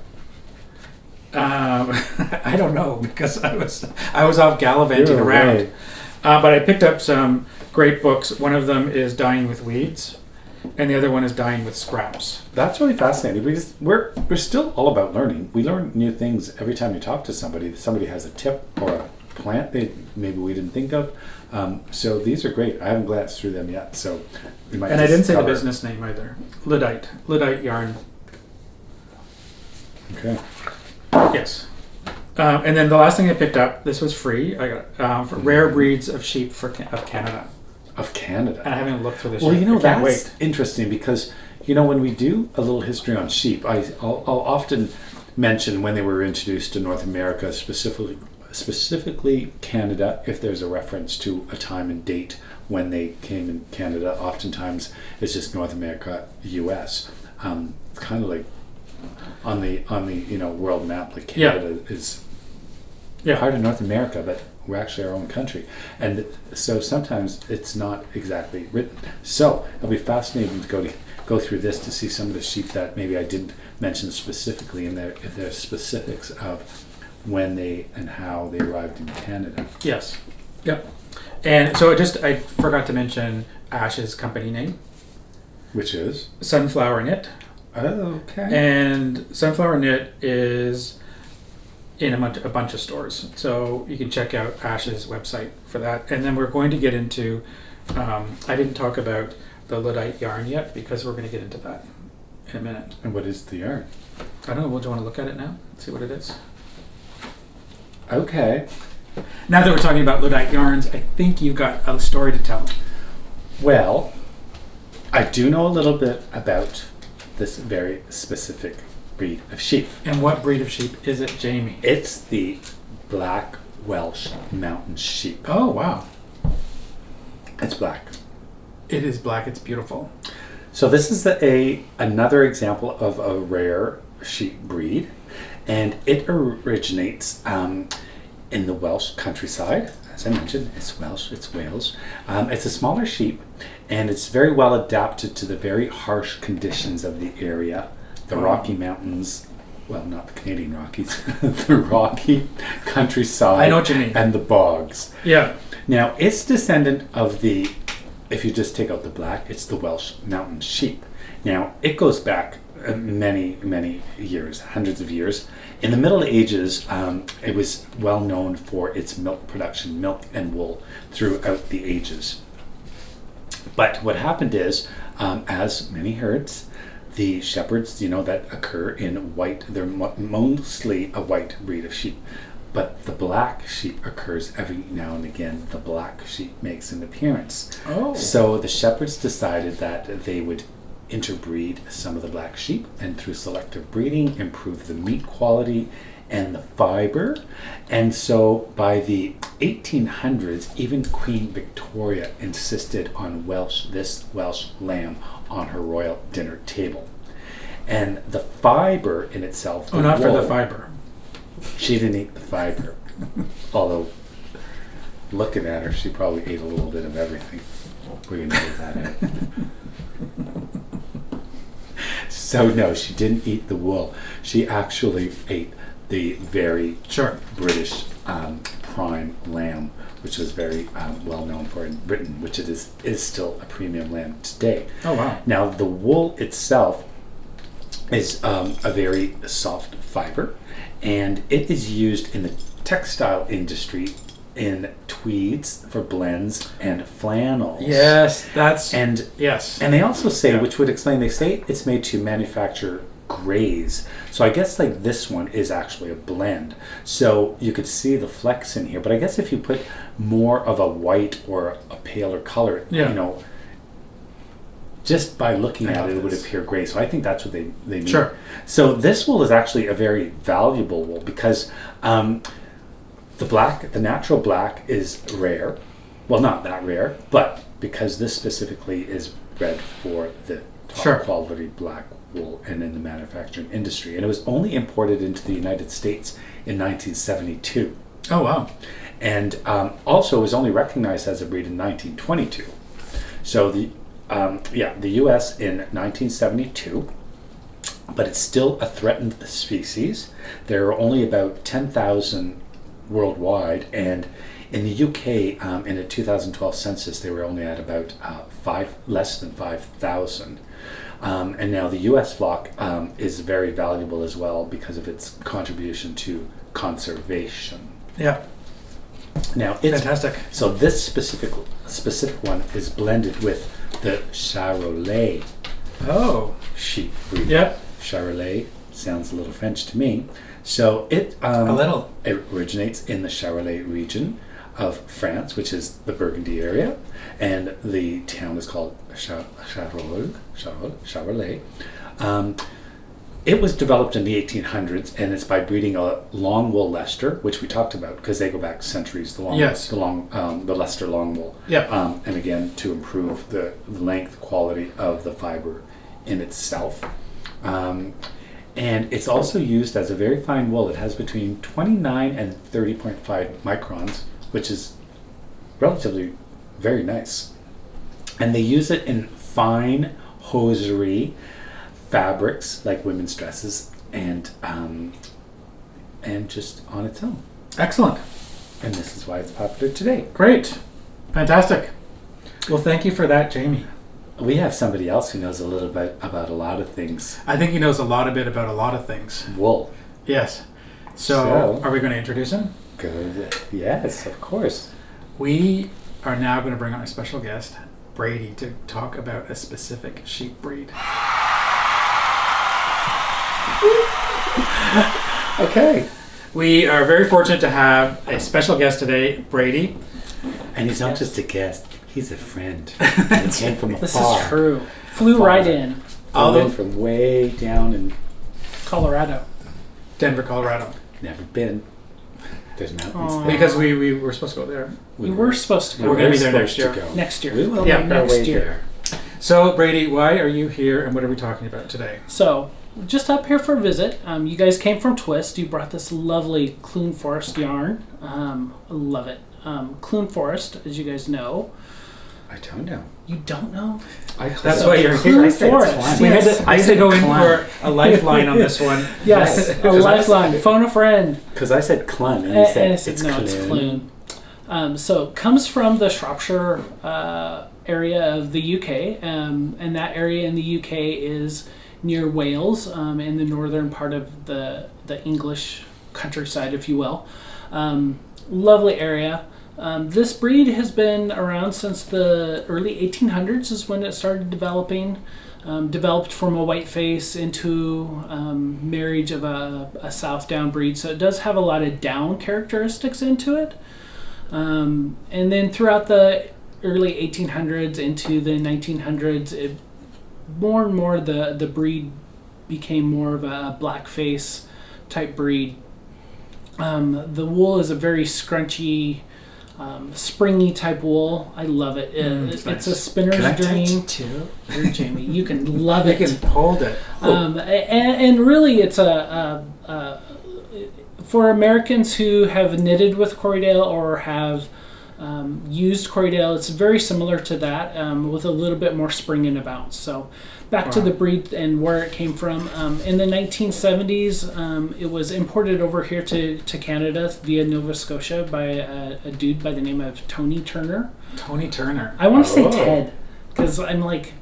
I don't know because I was off gallivanting You're around. away. But I picked up some great books. One of them is Dying with Weeds, and the other one is Dying with Scraps. That's really fascinating because we're still all about learning. We learn new things every time you talk to somebody. Somebody has a tip or a plant that maybe we didn't think of. So these are great. I haven't glanced through them yet. So we might. And I didn't say the cover- business name either. Luddite yarn. Okay. Yes. And then the last thing I picked up, this was free. I got for Rare Breeds of Sheep of Canada. Of Canada. And I haven't looked through this Well, yet. you know, I can't that's wait. interesting because, you know, when we do a little history on sheep, I'll often mention when they were introduced to North America, specifically Canada, if there's a reference to a time and date when they came in Canada. Oftentimes it's just North America, US. It's kind of like on the world map, like Canada is part of North America, but we're actually our own country, and so sometimes it's not exactly written. So it'll be fascinating to go through this to see some of the sheep that maybe I didn't mention specifically, and if there's specifics of when they and how they arrived in Canada. Yes. Yep. And so I forgot to mention Ash's company name, which is Sunflower Knit. Oh, okay. And Sunflower Knit is in a bunch of stores, so you can check out Ash's website for that. And then we're going to get into. I didn't talk about the Luddite yarn yet because we're going to get into that in a minute. And what is the yarn? I don't know. Would you want to look at it now? See what it is. Okay. Now that we're talking about Luddite yarns, I think you've got a story to tell. Well, I do know a little bit about this very specific breed of sheep. And what breed of sheep is it, Jamie? It's the Black Welsh Mountain Sheep. Oh, wow. It's black. It is black. It's beautiful. So this is another example of a rare sheep breed, and it originates in the Welsh countryside. As I mentioned, it's Welsh, it's Wales. It's a smaller sheep, and it's very well adapted to the very harsh conditions of the area. The Rocky Mountains, well, not the Canadian Rockies, the Rocky countryside. I know what you mean. And the bogs. Yeah. Now, it's descendant of if you just take out the black, it's the Welsh Mountain Sheep. Now, it goes back many, many years, hundreds of years. In the Middle Ages, it was well known for its milk production, milk and wool, throughout the ages. But what happened is, as many herds, the shepherds, that occur in white, they're mostly a white breed of sheep. But the black sheep occurs every now and again. The black sheep makes an appearance. Oh. So the shepherds decided that they would interbreed some of the black sheep, and through selective breeding, improve the meat quality and the fiber. And so by the 1800s, even Queen Victoria insisted on this Welsh lamb on her royal dinner table. And the fiber in itself... Oh, not for the fiber. She didn't eat the fiber. Although, looking at her, she probably ate a little bit of everything. We're going to leave that out. So no, she didn't eat the wool. She actually ate the very British prime lamb, which was very well known for in Britain, which it is still a premium lamb today. Oh, wow. Now, the wool itself is a very soft fiber, and it is used in the textile industry in tweeds for blends and flannels. Yes, and they also say, which would explain, they say it's made to manufacture grays. So I guess like this one is actually a blend. So you could see the flex in here, but I guess if you put more of a white or a paler color, just by looking I at love it, it would this. appear gray. So I think that's what they mean. Sure. So this wool is actually a very valuable wool because the natural black is rare. Well, not that rare, but because this specifically is bred for the top quality black wool and in the manufacturing industry. And it was only imported into the United States in 1972. Oh, wow. And also was only recognized as a breed in 1922. So the U.S. in 1972, but it's still a threatened species. There are only about 10,000 worldwide, and in the UK, in a 2012 census, they were only at about less than 5,000. And now the U.S. flock is very valuable as well because of its contribution to conservation. Yeah. Now it's fantastic. So this specific one is blended with the Charolais. Oh, sheep breed. Yep. Charolais sounds a little French to me. So it a little. It originates in the Charolais region of France, which is the Burgundy area, and the town is called Charolais. It was developed in the 1800s, and it's by breeding a long wool Leicester, which we talked about because they go back centuries. The Leicester long wool. Yeah. And again, to improve the length, quality of the fiber in itself. And it's also used as a very fine wool. It has between 29 and 30.5 microns, which is relatively very nice. And they use it in fine hosiery fabrics like women's dresses and just on its own. Excellent. And this is why it's popular today. Great. Fantastic. Well, thank you for that, Jamie. We have somebody else who knows a little bit about a lot of things. I think he knows a bit about a lot of things. Wool. Yes. So are we going to introduce him? Good. Yes, of course. We are now going to bring on a special guest, Brady, to talk about a specific sheep breed. Okay. We are very fortunate to have a special guest today, Brady. And he's not just a guest, he's a friend. He came from afar. This is true. Flew right in. Although from way down in Colorado. Denver, Colorado. Never been. There's mountains there. Because we were supposed to go there. We were supposed to go. We're going to be there next year. Next year. We will make our next way year. there. So, Brady, why are you here and what are we talking about today? So, just up here for a visit. You guys came from Twist. You brought this lovely Clune Forest yarn. I love it. Clune Forest, as you guys know. I don't know. You don't know? That's why you're here. Clune Forest. We had to go in for a lifeline on this one. Yes, a lifeline. Phone a friend. Because I said Clun, and you said it's no, Clune. it's Clune. So it comes from the Shropshire area of the UK, and that area in the UK is near Wales, in the northern part of the English countryside, if you will. Lovely area. This breed has been around since the early 1800s is when it started developing. Developed from a white face into marriage of a South Down breed. So it does have a lot of down characteristics into it. And then throughout the early 1800s into the 1900s, more and more the breed became more of a black face type breed. The wool is a very scrunchy, springy type wool. I love it. It's a spinner's dream too. Here, Jamie, you can love it. You can hold it. And really, it's for Americans who have knitted with Corriedale or have used Corriedale. It's very similar to that, with a little bit more spring and a bounce. So. Back to the breed and where it came from. In the 1970s, it was imported over here to Canada via Nova Scotia by a dude by the name of Tony Turner. Tony Turner. I want to say Ted, because I'm like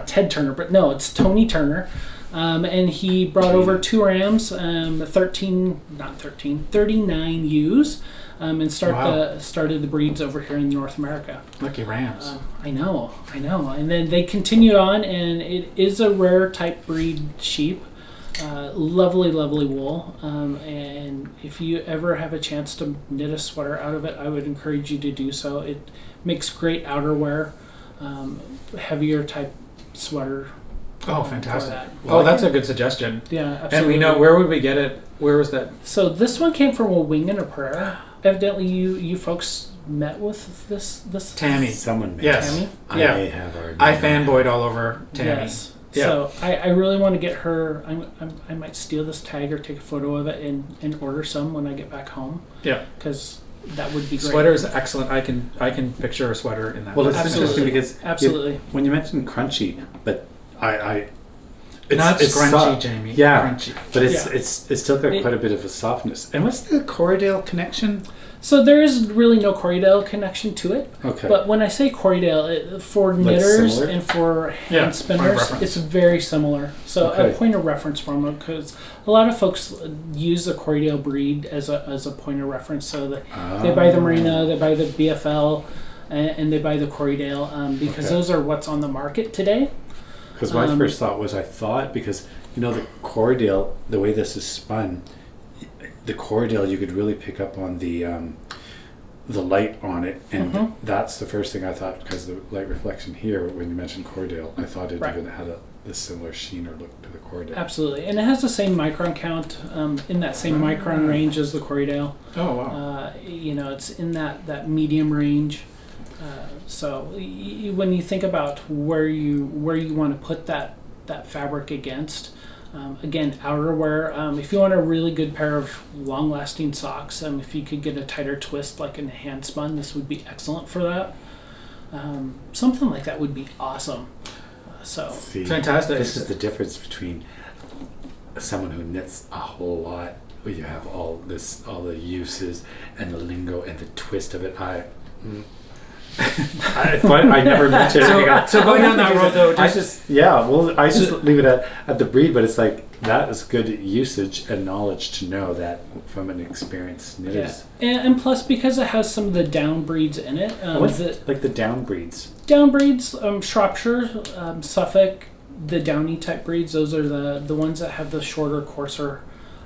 Ted Turner, but no, it's Tony Turner. And he brought over 2 rams, 39 ewes, and started the breeds over here in North America. Lucky rams. I know. And then they continued on, and it is a rare type breed sheep. Lovely wool. And if you ever have a chance to knit a sweater out of it, I would encourage you to do so. It makes great outerwear, heavier type sweater. Oh, for fantastic! that. Oh, that's a good suggestion. Yeah, absolutely. And we know, where would we get it? Where was that? So this one came from a wing and a prayer. Evidently, you folks met with this Tammy. Someone. Yes. Tammy. I may have already. I fanboyed all over Tammy. Yes. Yeah. So I really want to get her. I might steal this tag or take a photo of it and order some when I get back home. Yeah. Because that would be great. Sweater is excellent. I can picture a sweater in that. Well, it's Absolutely. interesting because Absolutely. when you mentioned crunchy, but it's Not scrunchy, soft. Jamie. Yeah, Crunchy. but Yeah. it's still got quite a bit of a softness. And what's the Corriedale connection? So there is really no Corriedale connection to it. Okay. But when I say Corriedale, for knitters similar? and for Yeah, hand spinners, reference. it's very similar. So Okay. a point of reference from it, because a lot of folks use the Corriedale breed as a point of reference. So they buy the Merino, they buy the BFL, and they buy the Corriedale because those are what's on the market today. Because my first thought was, because the Corriedale, the way this is spun, the Corriedale you could really pick up on the light on it, and that's the first thing I thought, because the light reflection here when you mentioned Corriedale, I thought it even had a similar sheen or look to the Corriedale. Absolutely, and it has the same micron count in that same micron range as the Corriedale. Oh wow! It's in that medium range. So when you think about where you want to put that fabric against, again, outerwear. If you want a really good pair of long-lasting socks, if you could get a tighter twist like in a hand spun, this would be excellent for that. Something like that would be awesome. See, fantastic. This is the difference between someone who knits a whole lot, where you have all the uses and the lingo and the twist of it. I never mentioned it. So going down that road though, I just leave it at the breed, but it's like that is good usage and knowledge to know that from an experienced knitter's. Yeah. And plus because it has some of the down breeds in it. What's like the down breeds? Down breeds, Shropshire, Suffolk, the downy type breeds. Those are the ones that have the shorter, coarser.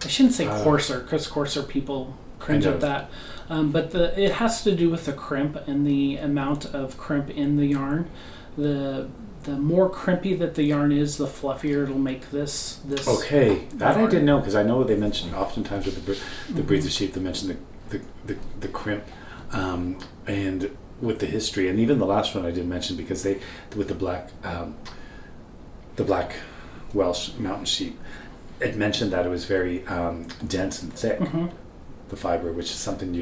I shouldn't say coarser, because coarser people cringe at that. But it has to do with the crimp and the amount of crimp in the yarn. The more crimpy that the yarn is, the fluffier it'll make this. Okay, that yarn. I didn't know, because I know they mention oftentimes with the breeds of sheep, they mention the crimp, and with the history, and even the last one I did mention, because they with the black Welsh mountain sheep, it mentioned that it was very dense and thick. The fiber, which is something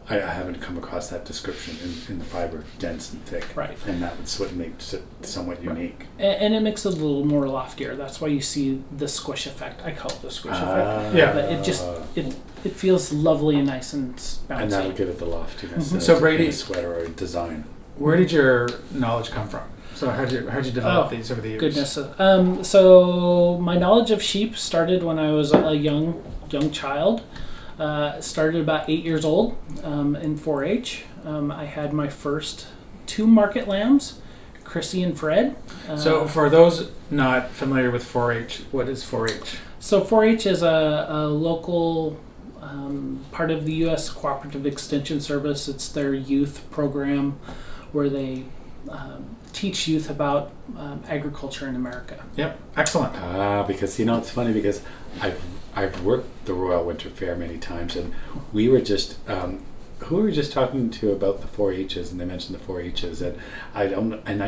I haven't come across that description in the fiber, dense and thick. Right. And that's what makes it somewhat unique. And it makes it a little more loftier. That's why you see the squish effect. I call it the squish effect. Yeah. But it feels lovely and nice and bouncy. And that'll give it the loftiness. So Brady, a sweater or a design. Where did your knowledge come from? So how'd you develop these over the years? Goodness. So my knowledge of sheep started when I was a young child. Started about 8 years old in 4-H. I had my first 2 market lambs, Chrissy and Fred. So for those not familiar with 4-H, what is 4-H? So 4-H is a local part of the U.S. Cooperative Extension Service. It's their youth program where they teach youth about agriculture in America. Yep, excellent. Because it's funny, because I've worked the Royal Winter Fair many times, and we were just who were we just talking to about the 4-H's, and they mentioned the 4-H's, and I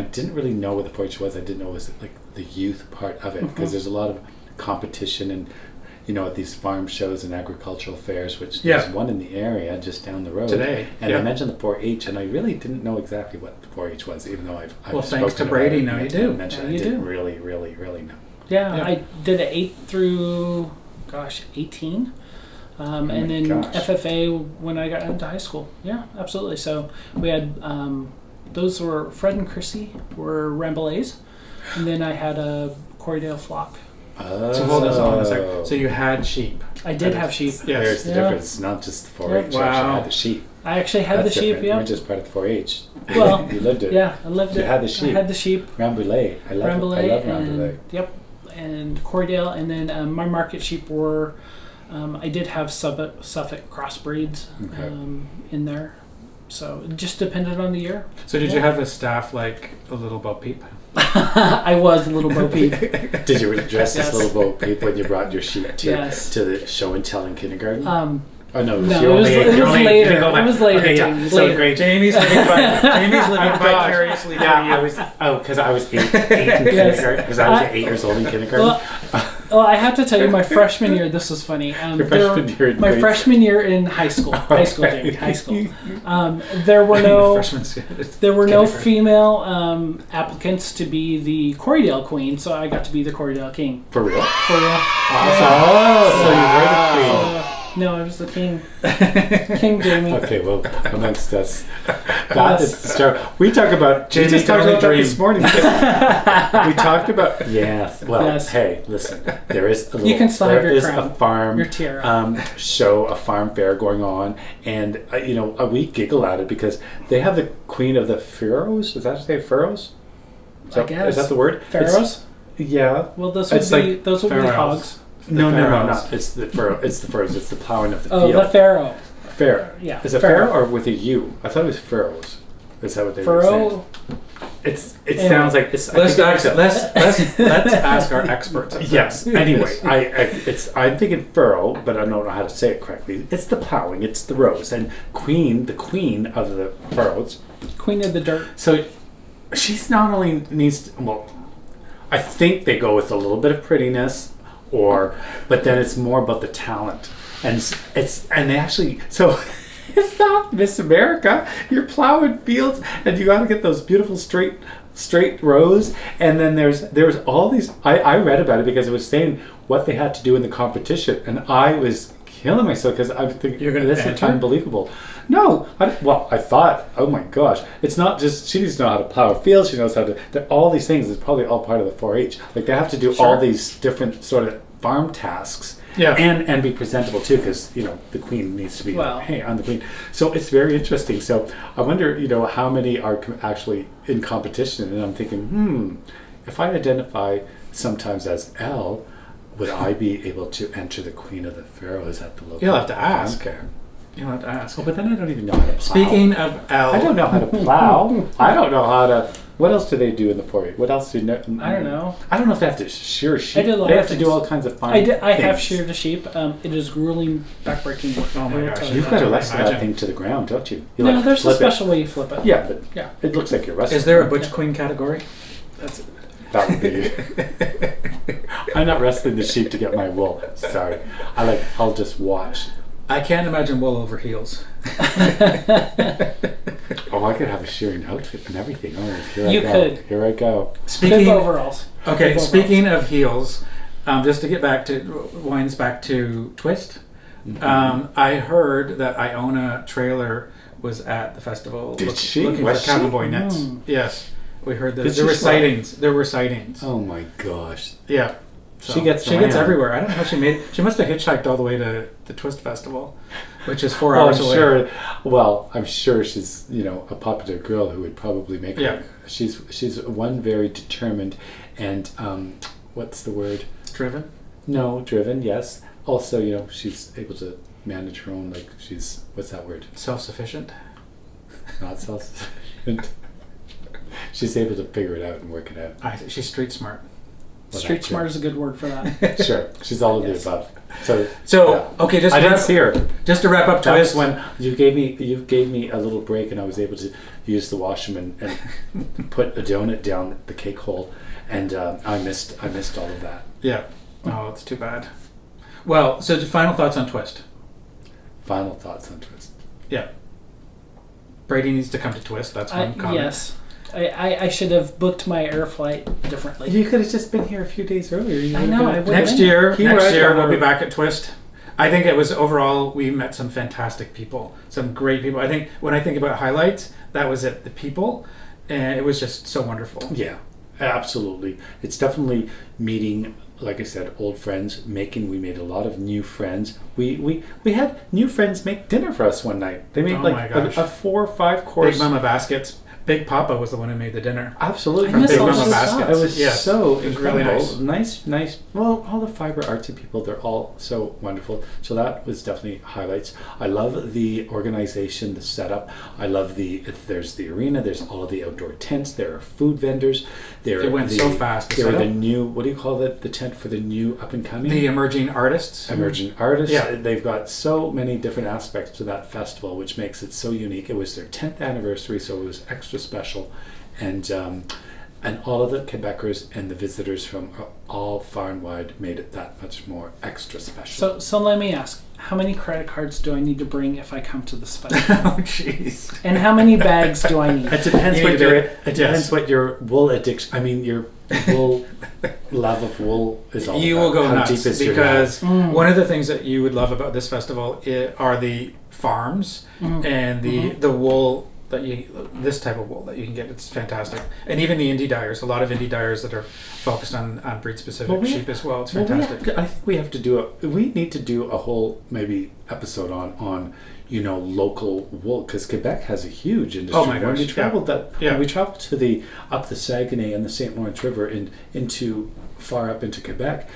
didn't really know what the 4-H was. I didn't know it was like the youth part of it, because there's a lot of competition and at these farm shows and agricultural fairs, which there's one in the area just down the road today. And I mentioned the 4-H, and I really didn't know exactly what the 4-H was, even though I've well, thanks to Brady, now you do. I didn't really know. Yeah, I did it 8 through 18. And then FFA when I got into high school. Yeah, absolutely. So we had those were Fred and Chrissy were Rambouillets, and then I had a Corriedale flock. So hold us on a second. So you had sheep. I did have sheep. Yes. There's the difference. It's not just the 4-H. Wow. You actually had the sheep. I actually had the sheep. Different. Yeah. You weren't just part of the 4-H. Well, you lived it. Yeah, I lived it. You had the sheep. I had the sheep. Rambouillet. I love Rambouillet. Yep. And Corriedale, and then my market sheep were. I did have Suffolk crossbreeds in there, So it just depended on the year. So did you have a staff like a little Bo Peep? I was a little Bo Peep. Did you dress as little Bo Peep when you brought your sheep to Yes. to the show and tell in kindergarten? Oh no, it was later. It was later. Okay, yeah. Jamie, So later. great. Jamie's living vicariously through Yeah, you. because I was eight in kindergarten. Because I was 8 years old in kindergarten. Well, I have to tell you, my freshman year, this was funny. Your freshman year in my grade freshman year in high school. High school, Okay. Jamie, high school. There were no female applicants to be the Corriedale Queen, so I got to be the Corriedale King. For real? For real. Awesome. Oh, so you were the queen. No, I was the king. King Jamie. Okay, well, amongst us, that is the story. We talk about. Jamie We just talked only about that dream. this morning. We talked about. Yeah. Well, Yes. hey, listen. There is a little. You can still have there your is crown, a farm your tiara. show, a farm fair going on, and we giggle at it because they have the Queen of the Pharaohs. Is that to say Pharaohs? I guess. Is that the word? Pharaohs? Yeah. Well, those would be hogs. No, pharaohs. It's the pharaoh. It's the pharaohs. It's the plowing of the Oh, field. the pharaoh. Pharaoh. Yeah. Is it pharaoh or with a U? I thought it was pharaohs. Is that what they were saying? It Anyway. sounds like it's. Let's ask our experts. Yes. Anyway, I'm thinking furrow, but I don't know how to say it correctly. It's the plowing. It's the rows and the queen of the furrows. Queen of the dirt. So she's not only needs to, well, I think they go with a little bit of prettiness, but then it's more about the talent, and they actually so. It's not Miss America. You're plowing fields, and you got to get those beautiful straight rows. And then there's all these. I read about it because it was saying what they had to do in the competition, and I was killing myself because I was thinking, You're going to this is unbelievable. No, I thought, oh my gosh, it's not just she needs to know how to plow a field. She knows how to all these things. It's probably all part of the 4-H. Like they have to do all these different sort of farm tasks. Yeah. And be presentable too, because the queen needs to be like, hey, I'm the queen. So it's very interesting. So I wonder, how many are actually in competition. And I'm thinking, if I identify sometimes as L, would I be able to enter the Queen of the Pharaohs at the local? You'll have to ask. Okay. You'll have to ask. Oh, but then I don't even know how to plow. Speaking of L, I don't know how to plow. I don't know how to. What else do they do in the 4-H? What else do you know? I don't know. I don't know if they have to shear sheep. I did a lot They of have to things. do all kinds of fun I have things. sheared a sheep. It is grueling, backbreaking work. Oh my gosh. You've got to wrestle that thing to the ground, don't you? You No, there's a flip special way you flip it. Yeah, but Yeah. it looks like you're wrestling. Is there a Butch Queen category? That would be. I'm not wrestling the sheep to get my wool. Sorry, I'll just watch. I can't imagine wool over heels. Oh, I could have a shearing outfit and everything. Oh, here You I go. could. Here I go. Bib overalls. Okay, Bib speaking of heels, just to get back to winds back to Twist. I heard that Iona Trailer was at the festival. Did she? Looking Was for she? Cabin Boy knits. Yes, we heard that Did there she were fly? sightings. There were sightings. Oh my gosh. Yeah. She gets everywhere. I don't know how she made it. She must have hitchhiked all the way to the Twist Festival, which is 4 Oh, hours I'm away. sure. Well, I'm sure she's a popular girl who would probably make Yeah. her. She's one very determined and what's the word? Driven? No, driven. Yes. Also, she's able to manage her own. Like what's that word? Self-sufficient. Not self-sufficient. She's able to figure it out and work it out. She's street smart. Well, Street that's smart it. is a good word for that. Sure, she's all of the above. So okay, just I to didn't wrap- see her. just to wrap up That was Twist. when you gave me a little break, and I was able to use the washroom and put a donut down the cake hole, and I missed all of that. Yeah. Oh, it's too bad. Well, so final thoughts on Twist. Final thoughts on Twist. Yeah. Brady needs to come to Twist. That's one comment. Yes. I should have booked my air flight differently. You could have just been here a few days earlier. I know. I would Next year Keyword. we'll be back at Twist. I think it was overall, we met some fantastic people, some great people. I think when I think about highlights, that was it, the people, and it was just so wonderful. Yeah, absolutely. It's definitely meeting, like I said, old friends. We made a lot of new friends. We had new friends make dinner for us one night. They made Oh my gosh. a 4 or 5 course. Big Mama baskets. Big Papa was the one who made the dinner. Absolutely. From miss Big all Mama those Baskets. It was Yes. so It was really incredible. nice. Nice. Well, all the fiber artsy people, they're all so wonderful. So that was definitely highlights. I love the organization, the setup. I love there's the arena, there's all of the outdoor tents, there are food vendors. It went so fast. There are the new, what do you call it, the tent for the new up and coming? The emerging artists. Emerging artists. Yeah. They've got so many different aspects to that festival, which makes it so unique. It was their 10th anniversary, so it was extra special. And all of the Quebecers and the visitors from all far and wide made it that much more extra special. So let me ask, how many credit cards do I need to bring if I come to this festival? Oh, jeez. And how many bags do I need? It depends what your wool addiction. I mean, your wool love of wool is all. You about. will go How nuts deep is your because love? one of the things that you would love about this festival are the farms and the wool that this type of wool that you can get. It's fantastic, and even the indie dyers. A lot of indie dyers that are focused on breed specific sheep as well. It's fantastic. I think we have to do we need to do a whole maybe episode on local wool, because Quebec has a huge industry. Oh my gosh! When we traveled when we traveled up the Saguenay and the St. Lawrence River and far up into Quebec.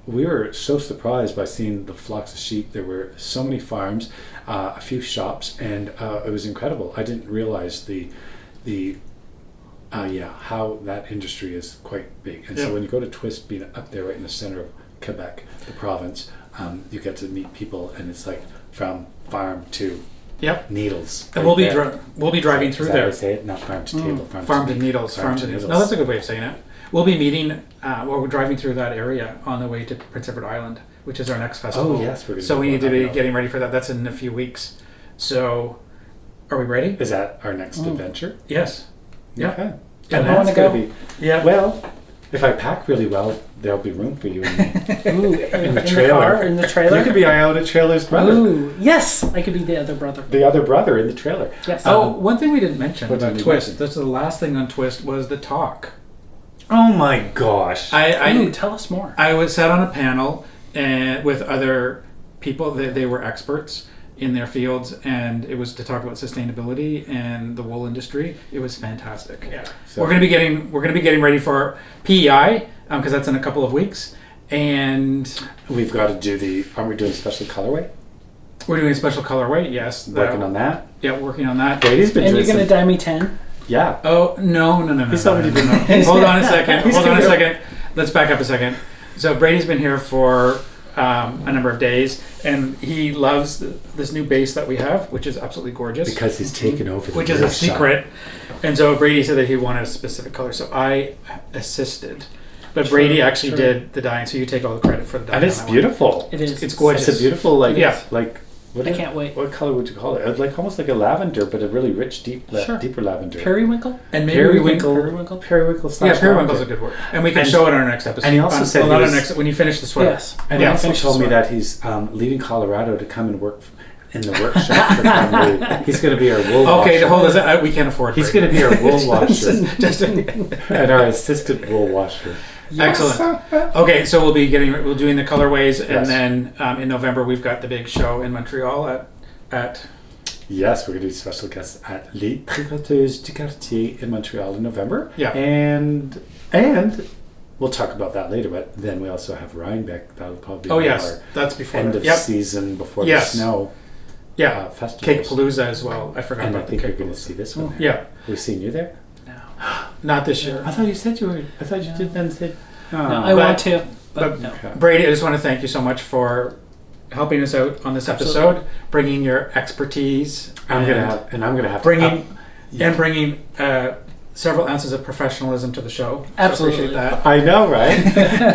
We were so surprised by seeing the flocks of sheep. There were so many farms, a few shops, and it was incredible. I didn't realize how that industry is quite big. And so when you go to Twist, being up there right in the center of Quebec, the province, you get to meet people, and it's like from farm to needles. And right we'll be driving through there. I say it? Not farm to table. Farm to needles. Farm to needles. No, that's a good way of saying it. We'll be meeting. We're driving through that area on the way to Prince Edward Island, which is our next festival. Oh yes, so we need to be getting ready for that. That's in a few weeks. So, are we ready? Is that our next adventure? Yes. Yeah. Okay. And that's going to be. Yeah. Well, if I pack really well, there'll be room for you in the trailer. The car, in the trailer? You could be Iota Trailer's brother. Ooh, yes! I could be the other brother. The other brother in the trailer. Yes. One thing we didn't mention about Twist. That's the last thing on Twist was the talk. Oh my gosh! Tell us more. I sat on a panel with other people. They were experts in their fields, and it was to talk about sustainability and the wool industry. It was fantastic. Yeah. So we're gonna be getting ready for PEI because that's in a couple of weeks, and we've got to do aren't we doing a special colorway? We're doing a special colorway. Yes. Working on that. Yeah, working on that. Brady's been. And you're gonna dye me 10. Yeah. Oh no! He's already been. Hold on a second. Let's back up a second. So Brady's been here for a number of days, and he loves this new base that we have, which is absolutely gorgeous. Because he's taken over the which is a secret. And so Brady said that he wanted a specific color, so I assisted. But Brady actually did the dyeing, so you take all the credit for the dyeing. And it's beautiful. It is. It's gorgeous. It's a beautiful, I can't wait. What color would you call it? Like almost like a lavender, but a really rich, deeper lavender. Periwinkle? And maybe periwinkle. Periwinkle's a good word. And we can show it on our next episode. And he also said when you finish the sweater. Yes. And he also told me that he's leaving Colorado to come and work in the workshop for family. He's going to be our wool washer. Okay, hold on. We can't afford. He's going to be our wool washer and our assistant wool washer. Yes. Excellent. Okay, so we'll doing the colorways, and then in November we've got the big show in Montreal at. Yes, we're going to do special guests at Les Tricoteuses du Quartier in Montreal in November. Yeah, and we'll talk about that later. But then we also have Rhinebeck. That'll probably be our that's before end of season before the snow. Yeah, festival. Cake Palooza as well. I forgot about the cake. And I think you're going to see this one. Yeah, we've seen you there. Not this year. I thought you said you were. I thought you did then say. No, I want to. But no. Brady, I just want to thank you so much for helping us out on this episode, bringing your expertise. I'm gonna have bringing several ounces of professionalism to the show. Absolutely, so appreciate that. I know, right?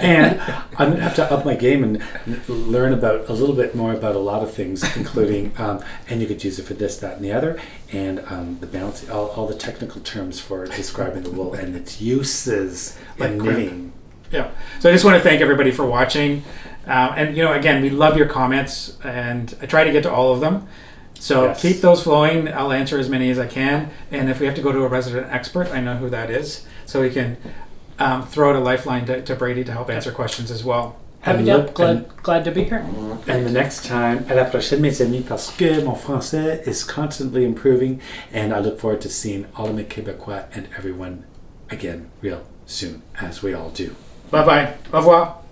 And I'm gonna have to up my game and learn about a little bit more about a lot of things, including and you could use it for this, that, and the other, and the balance, all the technical terms for describing the wool and its uses in knitting. Yeah. So I just want to thank everybody for watching, and again, we love your comments, and I try to get to all of them. So keep those flowing. I'll answer as many as I can. And if we have to go to a resident expert, I know who that is. So we can throw out a lifeline to Brady to help answer questions as well. Glad to be here. And the next time, à la prochaine, mes amis, parce que mon français is constantly improving, and I look forward to seeing all of my Québécois and everyone again real soon, as we all do. Bye-bye. Au revoir.